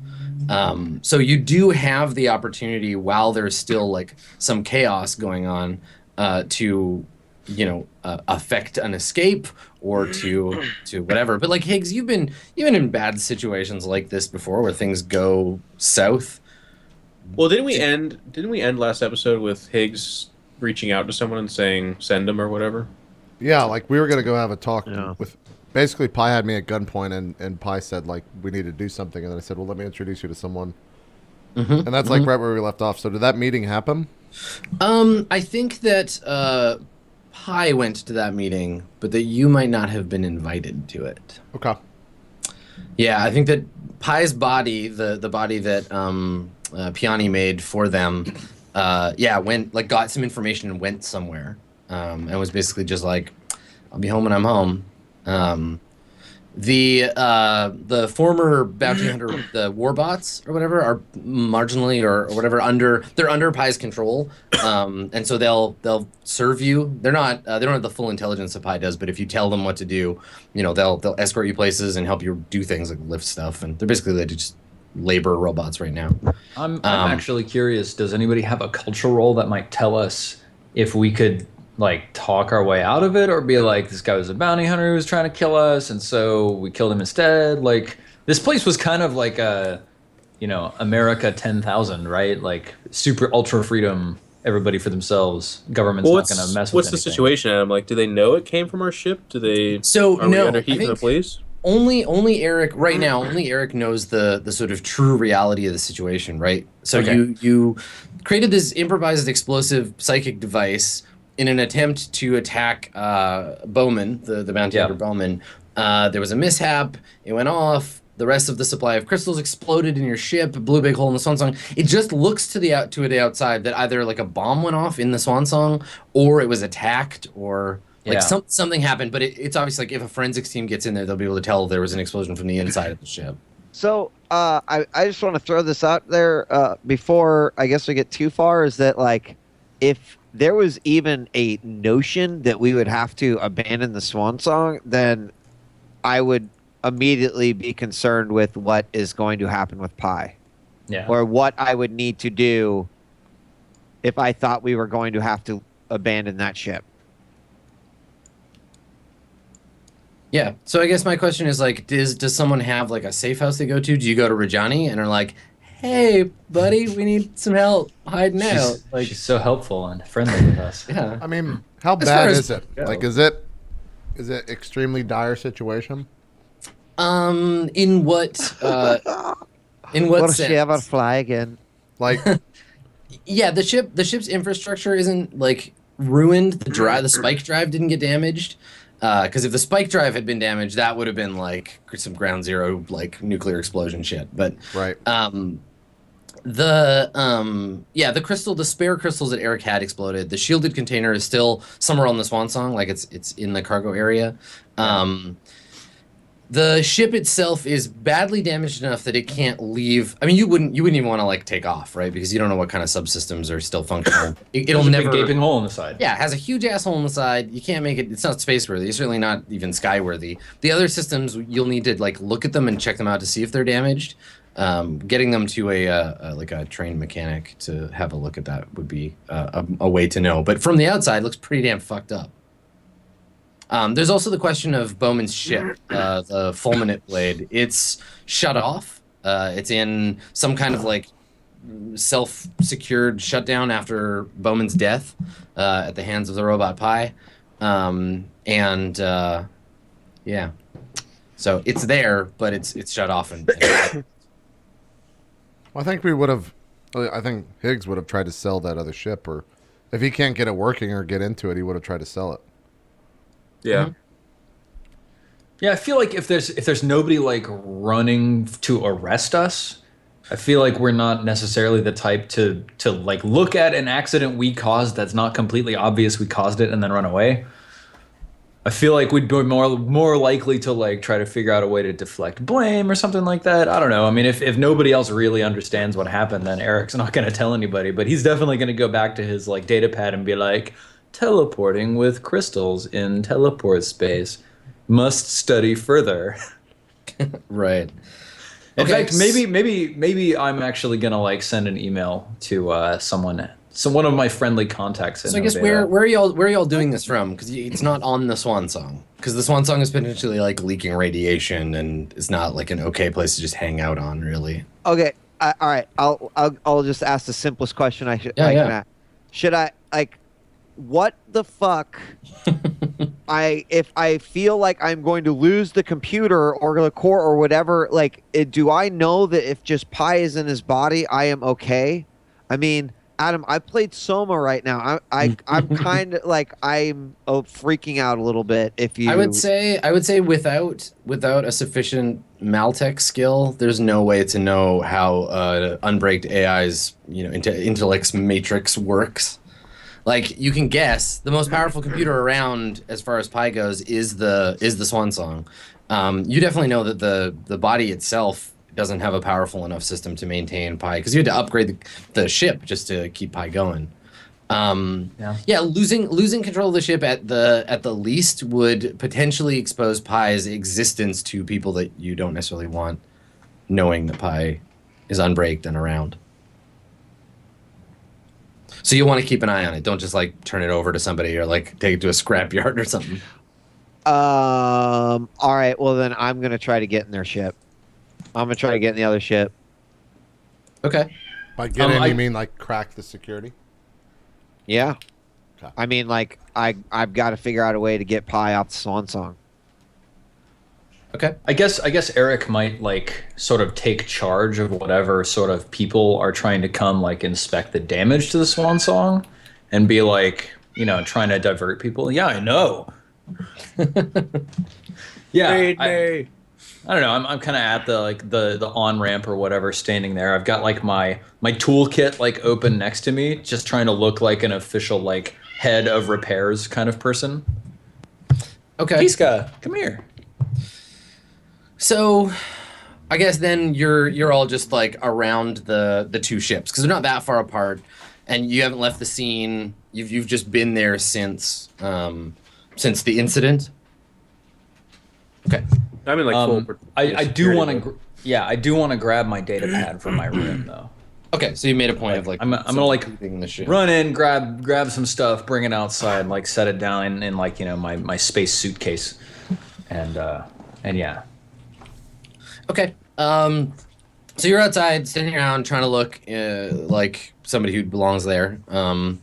So you do have the opportunity while there's still like some chaos going on to affect an escape or to whatever. But like Higgs, you've been in bad situations like this before where things go south. Well, didn't we end last episode with Higgs reaching out to someone and saying send him or whatever? Yeah, like we were gonna go have a talk with. Basically, Pi had me at gunpoint, and Pi said like we need to do something, and then I said, well, let me introduce you to someone. And that's like right where we left off. So did that meeting happen? I think that Pi went to that meeting, but that you might not have been invited to it. Okay. Yeah, I think that Pi's body, the body that Piani made for them, went like got some information and went somewhere, and was basically just like, I'll be home when I'm home. The former bounty hunter, the warbots or whatever, are marginally or whatever they're under Pi's control, and so they'll serve you. They're not they don't have the full intelligence that Pi does, but if you tell them what to do, they'll escort you places and help you do things like lift stuff, and they're basically just labor robots right now. I'm actually curious. Does anybody have a cultural role that might tell us if we could like talk our way out of it, or be like, this guy was a bounty hunter who was trying to kill us, and so we killed him instead? Like, this place was kind of like a, America 10,000, right? Like super ultra freedom, everybody for themselves. Government's not going to mess with What's anything. the situation, Adam? Like, do they know it came from our ship? Are we under heat from the police? Only Eric right now. Only Eric knows the sort of true reality of the situation, right? So Okay. you created this improvised explosive psychic device in an attempt to attack Bowman, the bounty hunter Bowman. There was a mishap. It went off. The rest of the supply of crystals exploded in your ship. Blew a big hole in the Swansong. It just looks to the outside that either like a bomb went off in the Swansong, or it was attacked, or like something happened. But it's obvious, like if a forensics team gets in there, they'll be able to tell there was an explosion from the inside of the ship. So I just want to throw this out there before I guess we get too far. Is that like if there was even a notion that we would have to abandon the Swansong, then I would immediately be concerned with what is going to happen with Pi. Yeah. Or what I would need to do if I thought we were going to have to abandon that ship. Yeah. So I guess my question is like, does someone have like a safe house they go to? Do you go to Rajani and are like, hey, buddy, we need some help hiding out? Like, she's so helpful and friendly with us. Yeah. I mean, how As far bad as- is it? yeah. Like, is it extremely dire situation? In what What if sense? she ever fly again? Like, Yeah, the ship's infrastructure isn't like ruined. The spike drive didn't get damaged. Because if the spike drive had been damaged, that would have been like some ground zero, like nuclear explosion shit. But right. the crystal, the spare crystals that Eric had exploded. The shielded container is still somewhere on the Swansong, like it's in the cargo area. The ship itself is badly damaged enough that it can't leave. I mean, you wouldn't even want to like take off, right? Because you don't know what kind of subsystems are still functional. It'll There's a never big gaping hole in the side. Yeah, it has a huge asshole on the side. You can't make it. It's not space worthy. It's certainly not even sky worthy. The other systems, you'll need to like look at them and check them out to see if they're damaged. Getting them to a trained mechanic to have a look at that would be a way to know. But from the outside, it looks pretty damn fucked up. There's also the question of Bowman's ship, the Fulminate blade. It's shut off. It's in some kind of like self-secured shutdown after Bowman's death at the hands of the robot Pi. Yeah. So it's there, but it's shut off. Well, I think I think Higgs would have tried to sell that other ship, or if he can't get it working or get into it, he would have tried to sell it. Yeah. Yeah, I feel like if there's nobody like running to arrest us, I feel like we're not necessarily the type to like look at an accident we caused that's not completely obvious we caused it and then run away. I feel like we'd be more likely to like try to figure out a way to deflect blame or something like that. I don't know. I mean, if nobody else really understands what happened, then Eric's not going to tell anybody, but he's definitely going to go back to his like data pad and be like, teleporting with crystals in teleport space. Must study further. Right. In fact, maybe I'm actually gonna like send an email to one of my friendly contacts. So I guess where are y'all doing this from? Because it's not on the Swansong. Because the Swansong is potentially like leaking radiation, and it's not like an okay place to just hang out on, really. Okay, all right. I'll just ask the simplest question I can ask. Should I like? What the fuck? If I feel like I'm going to lose the computer or the core or whatever, like, do I know that if just Pi is in his body, I am okay? I mean, Adam, I played Soma right now. I'm kind of like I'm freaking out a little bit. If you, I would say without a sufficient Maltech skill, there's no way to know how unbraked AI's intellect's matrix works. Like, you can guess the most powerful computer around as far as Pi goes is the Swansong. You definitely know that the body itself doesn't have a powerful enough system to maintain Pi, because you had to upgrade the ship just to keep Pi going. Losing control of the ship at the least would potentially expose Pi's existence to people that you don't necessarily want knowing that Pi is unbraked and around. So you want to keep an eye on it. Don't just like turn it over to somebody or like take it to a scrapyard or something. All right. Well, then I'm gonna try to get in their ship. I'm gonna try to get in the other ship. Okay. By get in, you mean like crack the security? Yeah. Okay. I mean, like I've got to figure out a way to get Pi off the Swan Song. Okay. I guess Eric might like sort of take charge of whatever sort of people are trying to come like inspect the damage to the Swan Song, and be like, you know, trying to divert people. Yeah, I know. Yeah, I don't know. I'm kind of at the on ramp or whatever, standing there. I've got like my toolkit like open next to me, just trying to look like an official like head of repairs kind of person. Okay. Kiska, come here. So, I guess then you're all just like around the two ships because they're not that far apart, and you haven't left the scene. You've just been there since the incident. Okay. I'm in like full. I do want to. I do want to grab my data pad from my room though. Okay, so you made a point of like I'm gonna like the ship. run in, grab some stuff, bring it outside, like set it down in like, you know, my space suitcase, and yeah. Okay. So you're outside, sitting around, trying to look like somebody who belongs there. After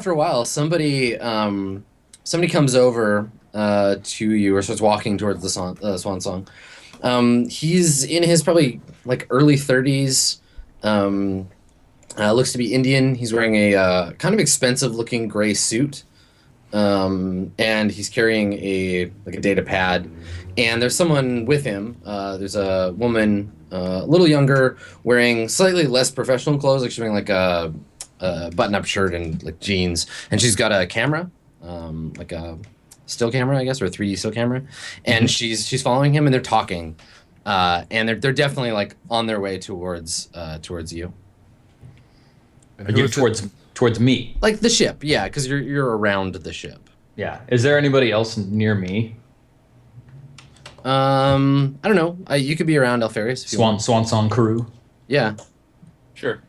a while, somebody comes over to you or starts walking towards the Swan Song. He's in his probably like early 30s. Looks to be Indian. He's wearing a kind of expensive looking gray suit. And he's carrying a data pad, and there's someone with him. There's a woman, a little younger, wearing slightly less professional clothes, like she's wearing like a button-up shirt and like jeans, and she's got a camera, like a still camera, I guess, or a 3D still camera, and she's following him, and they're talking, and they're definitely like on their way towards you. Towards me. Like the ship, yeah, because you're around the ship. Yeah. Is there anybody else near me? I don't know. You could be around Alfarius if you want. Swan Song crew. Yeah. Sure.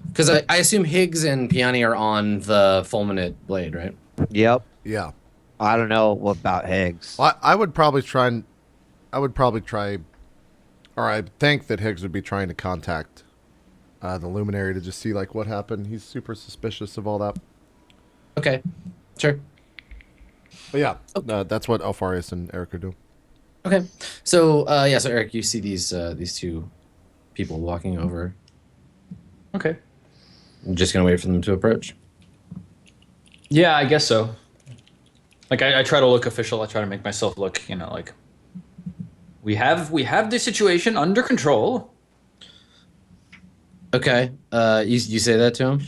Because I assume Higgs and Piani are on the Fulminate blade, right? Yep. Yeah. I don't know about Higgs. I would probably try, or I think that Higgs would be trying to contact the Luminary to just see like what happened. He's super suspicious of all that. Okay. Sure. But yeah, that's what Alfarius and Eric are doing. Okay. So so Eric, you see these two people walking over. Okay. I'm just gonna wait for them to approach. Yeah, I guess so. Like I try to look official. I try to make myself look, you know, like we have the situation under control. Okay. You say that to him?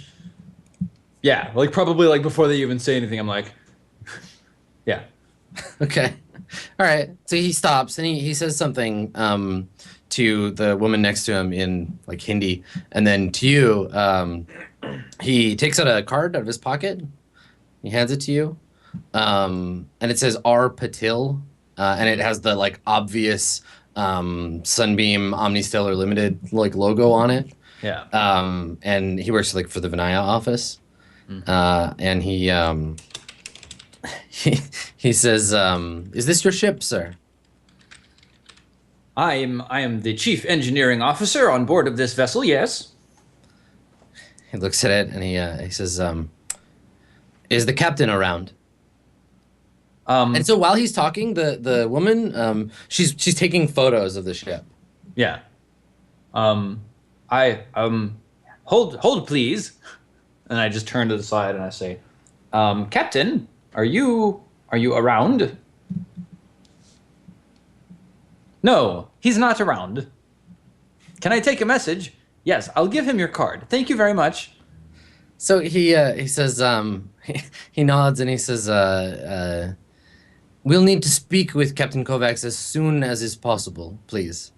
Yeah, like probably like before they even say anything, I'm like, yeah. Okay. All right. So he stops and he says something to the woman next to him in like Hindi, and then to you, he takes out a card out of his pocket. He hands it to you, and it says R. Patil, and it has the like obvious Sunbeam Omnistellar Limited like logo on it. Yeah. And he works like for the Vinaya office. And he says, "Is this your ship, sir?" I am the chief engineering officer on board of this vessel. Yes. He looks at it and he says, "Is the captain around?" And so while he's talking, the woman, she's taking photos of the ship. Yeah. Hold please. And I just turn to the side and I say, Captain, are you around? No, he's not around. Can I take a message? Yes, I'll give him your card. Thank you very much. So he says, he nods and he says, "We'll need to speak with Captain Kovacs as soon as is possible, please.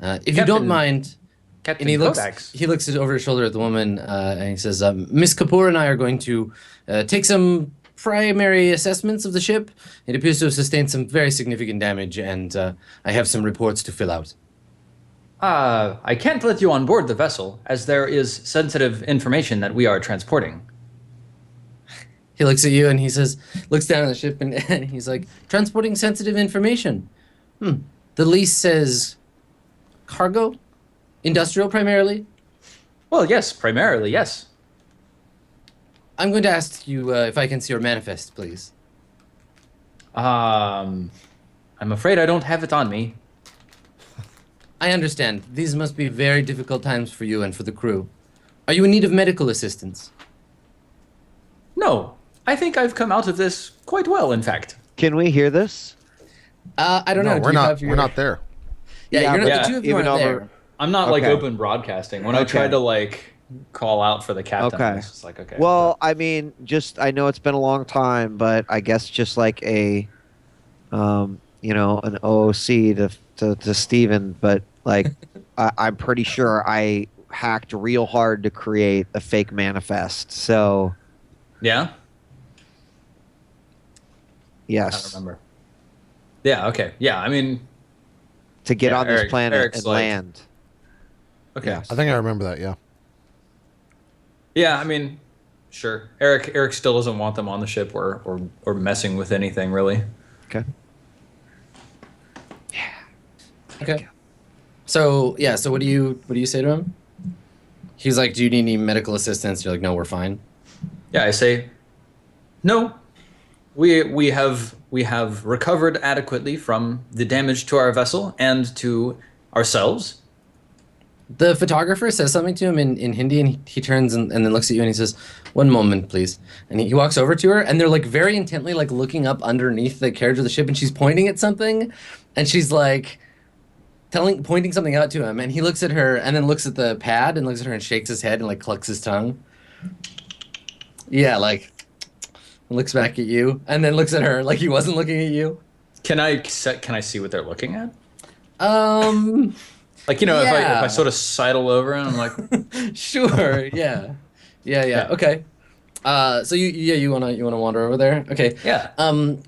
If you don't mind." Captain And Kovacs. he looks over his shoulder at the woman and he says, "Miss Kapoor and I are going to take some primary assessments of the ship. It appears to have sustained some very significant damage, and I have some reports to fill out." I can't let you on board the vessel, as there is sensitive information that we are transporting. He looks at you and he says, looks down at the ship and he's like, "Transporting sensitive information. The lease says cargo? Industrial primarily?" Well, yes, primarily, yes. "I'm going to ask you if I can see your manifest, please." I'm afraid I don't have it on me. "I understand. These must be very difficult times for you and for the crew. Are you in need of medical assistance?" No, I think I've come out of this quite well, in fact. Can we hear this? I don't know. No, Do we're you not. have your- We're not there. Yeah, Yeah, you're not, but the two of you even aren't over- there. I'm not like Okay. open broadcasting. When I Okay. tried to like call out for the captain, Okay. it's just like, okay. Well, I mean, just I know it's been a long time, but I guess just like a, an OOC to Steven, but like I'm pretty sure I hacked real hard to create a fake manifest. So yeah, I yes, don't remember. Yeah, okay. Yeah, I mean, to get Yeah, on this Eric- planet Eric's and like- land. okay. Yes. I think I remember that. Yeah. Yeah, I mean, sure. Eric still doesn't want them on the ship or messing with anything really. Okay. Okay. So yeah, so what do you say to him? He's like, "Do you need any medical assistance?" You're like, "No, we're fine." Yeah, I say, no. We have recovered adequately from the damage to our vessel and to ourselves. The photographer says something to him in Hindi, and he turns and then looks at you and he says, "One moment, please." And he walks over to her, and they're like very intently like looking up underneath the carriage of the ship, and she's pointing at something, and she's like pointing something out to him, and he looks at her and then looks at the pad and looks at her and shakes his head and like clucks his tongue. Yeah, like looks back at you and then looks at her like he wasn't looking at you. Can I see what they're looking at? Like, if Yeah. I sort of sidle over and I'm like, Sure. Yeah. Yeah. Okay. So you wanna wander over there? Okay. yeah.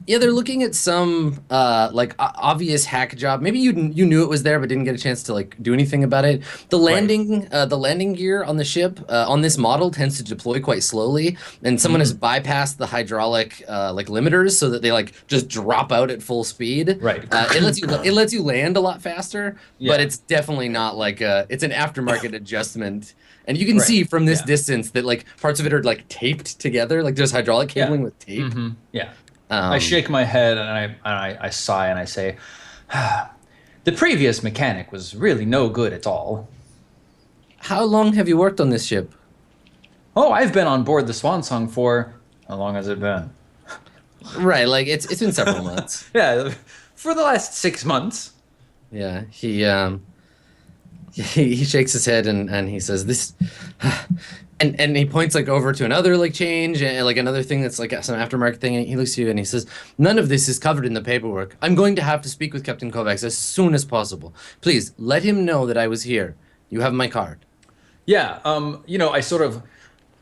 Yeah, they're looking at some obvious hack job. Maybe you knew it was there but didn't get a chance to like do anything about it. The landing gear on the ship on this model tends to deploy quite slowly, and someone has bypassed the hydraulic limiters so that they like just drop out at full speed. Right. It lets you land a lot faster, Yeah. but it's definitely not like it's an aftermarket adjustment. And you can Right. see from this Yeah. distance that like parts of it are like taped together, like there's hydraulic cabling with tape. Mhm. Yeah. Um, I shake my head and I sigh and I say, the previous mechanic was really no good at all. How long have you worked on this ship? Oh, I've been on board the Swangsong for how long has it been? Right, like it's been several months. Yeah, for the last 6 months. Yeah, he shakes his head and he says this, and he points like over to another like change and like another thing that's like some aftermarket thing. And he looks at you and he says, "None of this is covered in the paperwork. I'm going to have to speak with Captain Kovacs as soon as possible. Please let him know that I was here. You have my card." Yeah,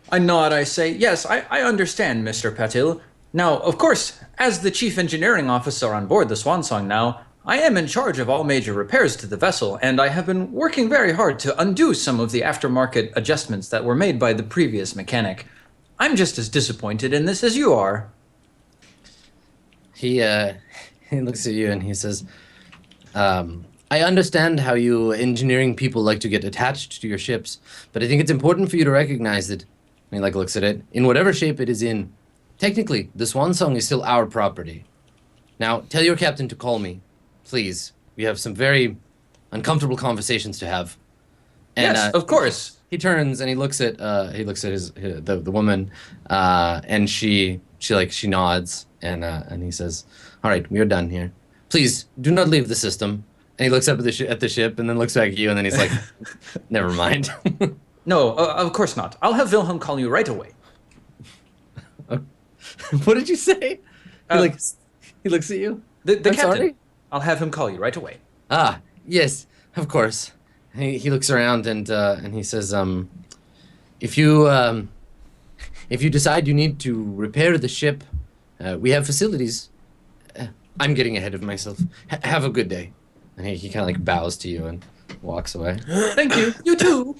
I nod, I say, yes, I understand, Mr. Patil. Now, of course, as the chief engineering officer on board the Swansong now, I am in charge of all major repairs to the vessel, and I have been working very hard to undo some of the aftermarket adjustments that were made by the previous mechanic. I'm just as disappointed in this as you are. He looks at you and he says, "I understand how you engineering people like to get attached to your ships, but I think it's important for you to recognize that," and he like looks at it, "in whatever shape it is in, technically the Swansong is still our property. Now tell your captain to call me, please. We have some very uncomfortable conversations to have." And, Yes, of course. He turns and he looks at the woman, and she nods and he says, "All right, we are done here. Please do not leave the system." And he looks up at the ship and then looks back at you and then he's like, "Never mind." No, of course not. I'll have Wilhelm call you right away. What did you say? Um, He looks at you. The I'm captain. sorry? I'll have him call you right away. Ah, yes, of course. He looks around and he says, if you decide you need to repair the ship, we have facilities. I'm getting ahead of myself. Have a good day. And he kind of like bows to you and walks away. Thank you. You too.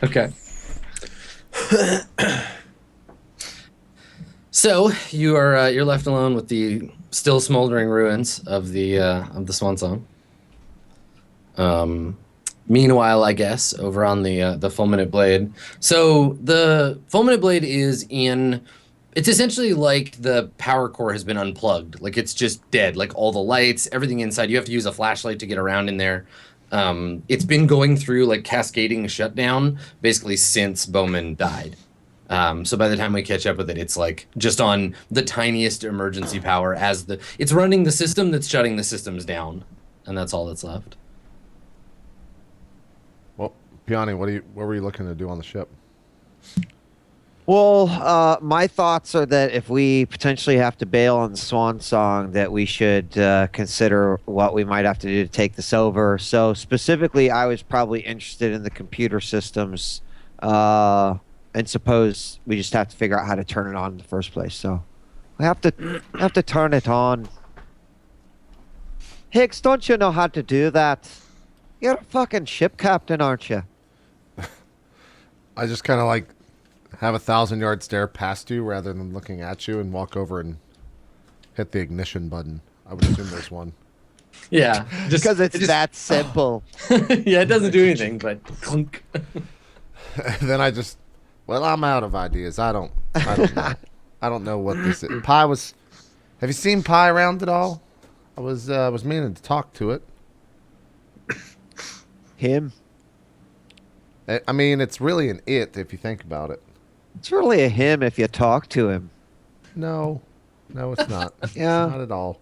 Okay. So you're left alone with the still smoldering ruins of the Swangsong. Meanwhile, I guess over on the Fulminate blade. So the Fulminate blade is in. It's essentially like the power core has been unplugged. Like it's just dead. Like all the lights, everything inside. You have to use a flashlight to get around in there. It's been going through like cascading shutdown basically since Bowman died. So by the time we catch up with it, it's like just on the tiniest emergency power as it's running the system that's shutting the systems down, and that's all that's left. Well, Piani, what were you looking to do on the ship? Well, my thoughts are that if we potentially have to bail on the Swan Song, that we should consider what we might have to do to take this over. So specifically, I was probably interested in the computer systems, and suppose we just have to figure out how to turn it on in the first place. So we have to turn it on. Hicks, don't you know how to do that? You're a fucking ship captain, aren't you? I just kind of like have a 1,000-yard stare past you rather than looking at you and walk over and hit the ignition button. I would assume there's one. Yeah, just Because it's that simple. yeah, it doesn't do anything, but clunk. Then I'm out of ideas. I don't know. I don't know what this is. Pi was. Have you seen Pi around at all? I was meaning to talk to it. Him? I mean, it's really an it if you think about it. It's really a him if you talk to him. No, it's not. Yeah. Not at all.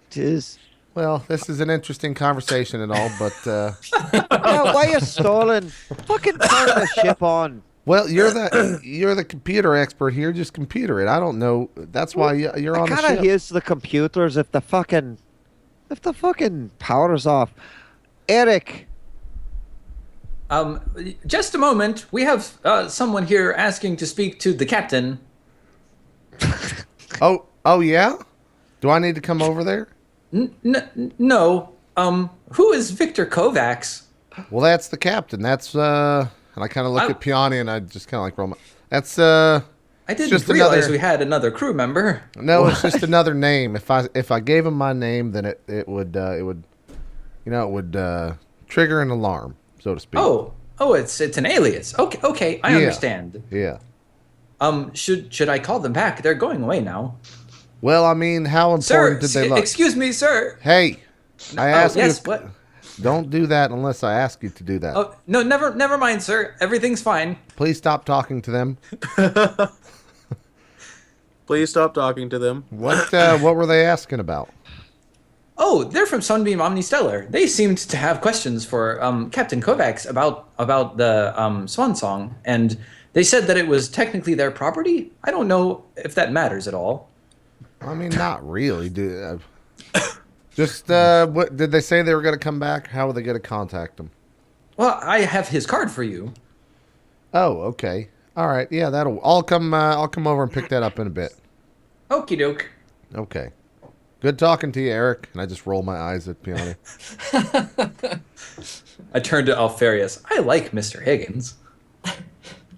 It is. Well, this is an interesting conversation and all, but Yeah, why you stalling? Fucking turn the ship on. well, you're the computer expert here. Just computer it. I don't know. That's why you're on the I gotta ship. use the computers if the fucking power's off. Eric, Just a moment. We have someone here asking to speak to the captain. Oh yeah. Do I need to come over there? No. Who is Victor Kovacs? Well, that's the captain. That's and I kind of look at Piani and I just kind of like roll my. That's I didn't just realize another- we had another crew member. No, it's just another name. If I gave him my name, then it would trigger an alarm, so to speak. Oh, it's an alias. Okay, I Yeah. understand. Yeah. Should I call them back? They're going away now. Well, I mean, how Sir, important did they look? excuse me, sir. Hey, I asked yes, you. what? Don't do that unless I ask you to do that. Oh, no, never mind, sir. Everything's fine. Please stop talking to them. Please stop talking to them. What were they asking about? Oh, they're from Sunbeam Omnistellar. They seemed to have questions for Captain Kovacs about the Swan Song, and they said that it was technically their property. I don't know if that matters at all. I mean, not really. Just what did they say they were going to come back? How were they going to contact them? Well, I have his card for you. Oh, okay. All right. Yeah, I'll come over and pick that up in a bit. Okie doke. Okay. Good talking to you, Eric. And I just roll my eyes at Piani. I turned to Alfarius. I like Mr. Higgins.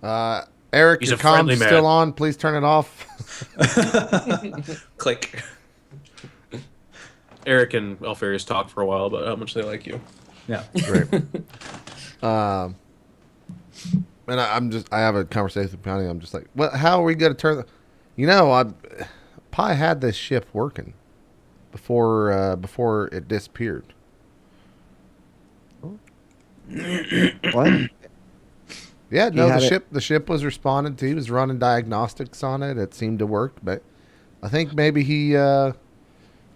Eric, He's your a friendly com's man. still on. Please turn it off. Click. Eric and Alfarius talked for a while about how much they like you. Yeah. Great. And I have a conversation with Piani. I'm just like, well, how are we going to turn Pi had this ship working before it disappeared. what? Yeah, no, had the ship was responded to. He was running diagnostics on it. It seemed to work, but I think maybe he, I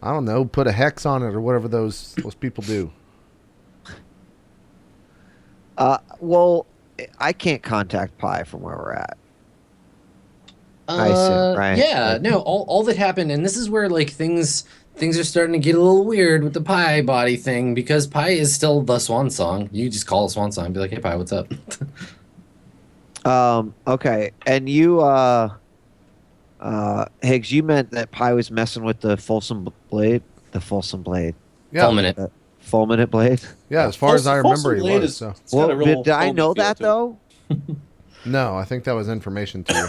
don't know, put a hex on it or whatever those people do. Well, I can't contact Pi from where we're at. I see. Right. Yeah, Right. no, all that happened, and this is where like things are starting to get a little weird with the Pi body thing because Pi is still the Swan Song. You just call it Swan Song and be like, hey Pi, what's up? Okay. And you, Higgs, you meant that Pi was messing with the Folsom blade? The Folsom blade. Yeah. Fulminate. Fulminate blade? Yeah, as far as I remember, he Blade was. is- So. it's got a Well, real did I foamy know feel that, to it. though? No, I think that was information to you.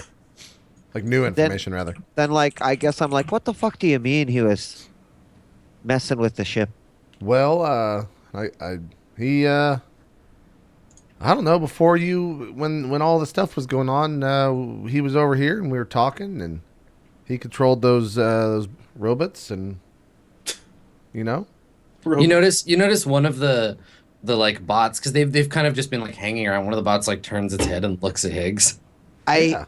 Like new information, rather. Then, like, I guess I'm like, what the fuck do you mean he was messing with the ship? Well, I don't know. Before when all the stuff was going on, he was over here and we were talking, and he controlled those robots, and you know. You notice one of the like bots because they've kind of just been like hanging around. One of the bots like turns its head and looks at Higgs. Yeah.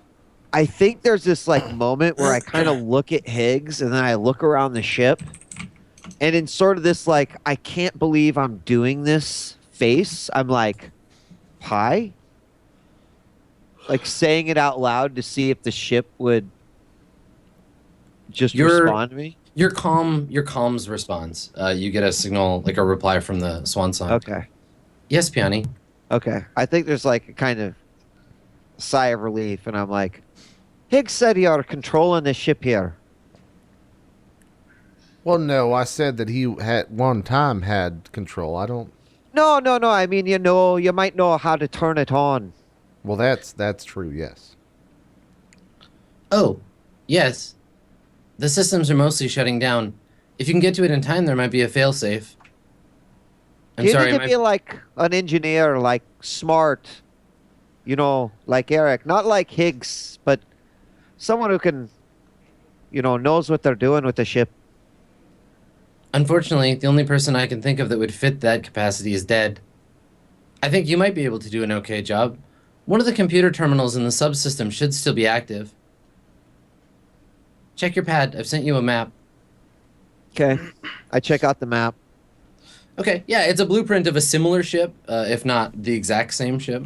I think there's this like moment where I kind of look at Higgs and then I look around the ship, and in sort of this like I can't believe I'm doing this face, I'm like, Pi? Like saying it out loud to see if the ship would just respond to me. Your comms responds. You get a signal like a reply from the Swan Song. Okay. Yes, Piani. Okay. I think there's like a kind of sigh of relief, and I'm like, Higgs said you're controlling the ship here. Well, no, I said that he had one time had control. I don't. No. I mean, you might know how to turn it on. Well, that's true. Yes. Oh, yes. The systems are mostly shutting down. If you can get to it in time, there might be a failsafe. I'm You sorry. need to be like an engineer, like smart, like Eric. Not like Higgs, but someone who can, knows what they're doing with the ship. Unfortunately, the only person I can think of that would fit that capacity is dead. I think you might be able to do an okay job. One of the computer terminals in the subsystem should still be active. Check your pad. I've sent you a map. Okay. I check out the map. Okay, yeah, it's a blueprint of a similar ship, if not the exact same ship.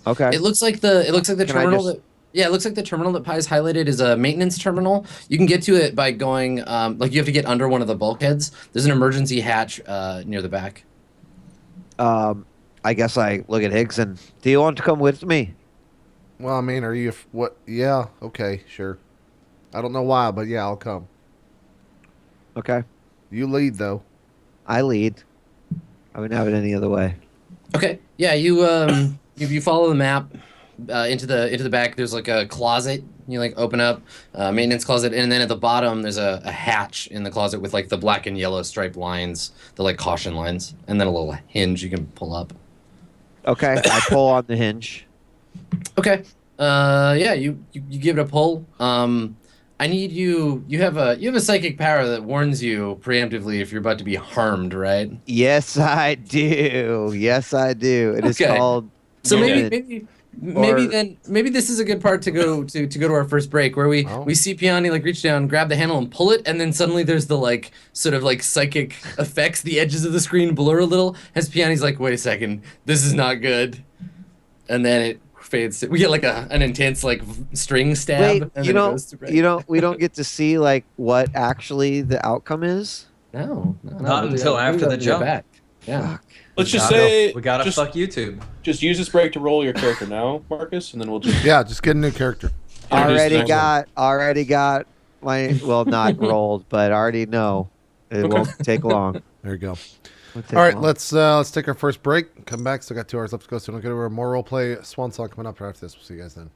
Okay. It looks like the Can I terminal just- it looks like the terminal that Pi's highlighted is a maintenance terminal. You can get to it by going like you have to get under one of the bulkheads. There's an emergency hatch near the back. I guess I look at Higgs and, do you want to come with me? Well, I mean, are you what? Yeah. Okay. Sure. I don't know why, but yeah, I'll come. Okay. You lead though. I lead. I wouldn't have it any other way. Okay, yeah, you follow the map into the back. There's like a closet. You like open up maintenance closet, and then at the bottom there's a hatch in the closet with like the black and yellow striped lines, the like caution lines, and then a little hinge you can pull up. Okay. I pull on the hinge. Okay. Yeah, you give it a pull. I need you. You have a psychic power that warns you preemptively if you're about to be harmed, right? Yes, I do. Yes, I do. It is Okay. called. So Fulminate. maybe this is a good part to go to our first break where we see Piani like reach down, grab the handle and pull it, and then suddenly there's the like sort of like psychic effects. The edges of the screen blur a little as Piani's like, wait a second, this is not good, and then it fades. We get like an intense like string stab. Wait, and then it goes to break. we don't get to see like what actually the outcome is. No, Not until after the jump. Back. Yeah. Fuck. Let's just say We gotta just, fuck YouTube. just use this break to roll your character now, Marcus, and then we'll just Yeah, just get a new character. Already got my not rolled, but already know it won't take long. There you go. Won't take All right, long. let's take our first break. Come back. Still got 2 hours left to go. So we'll get over more role play Swan Song coming up right after this. We'll see you guys then.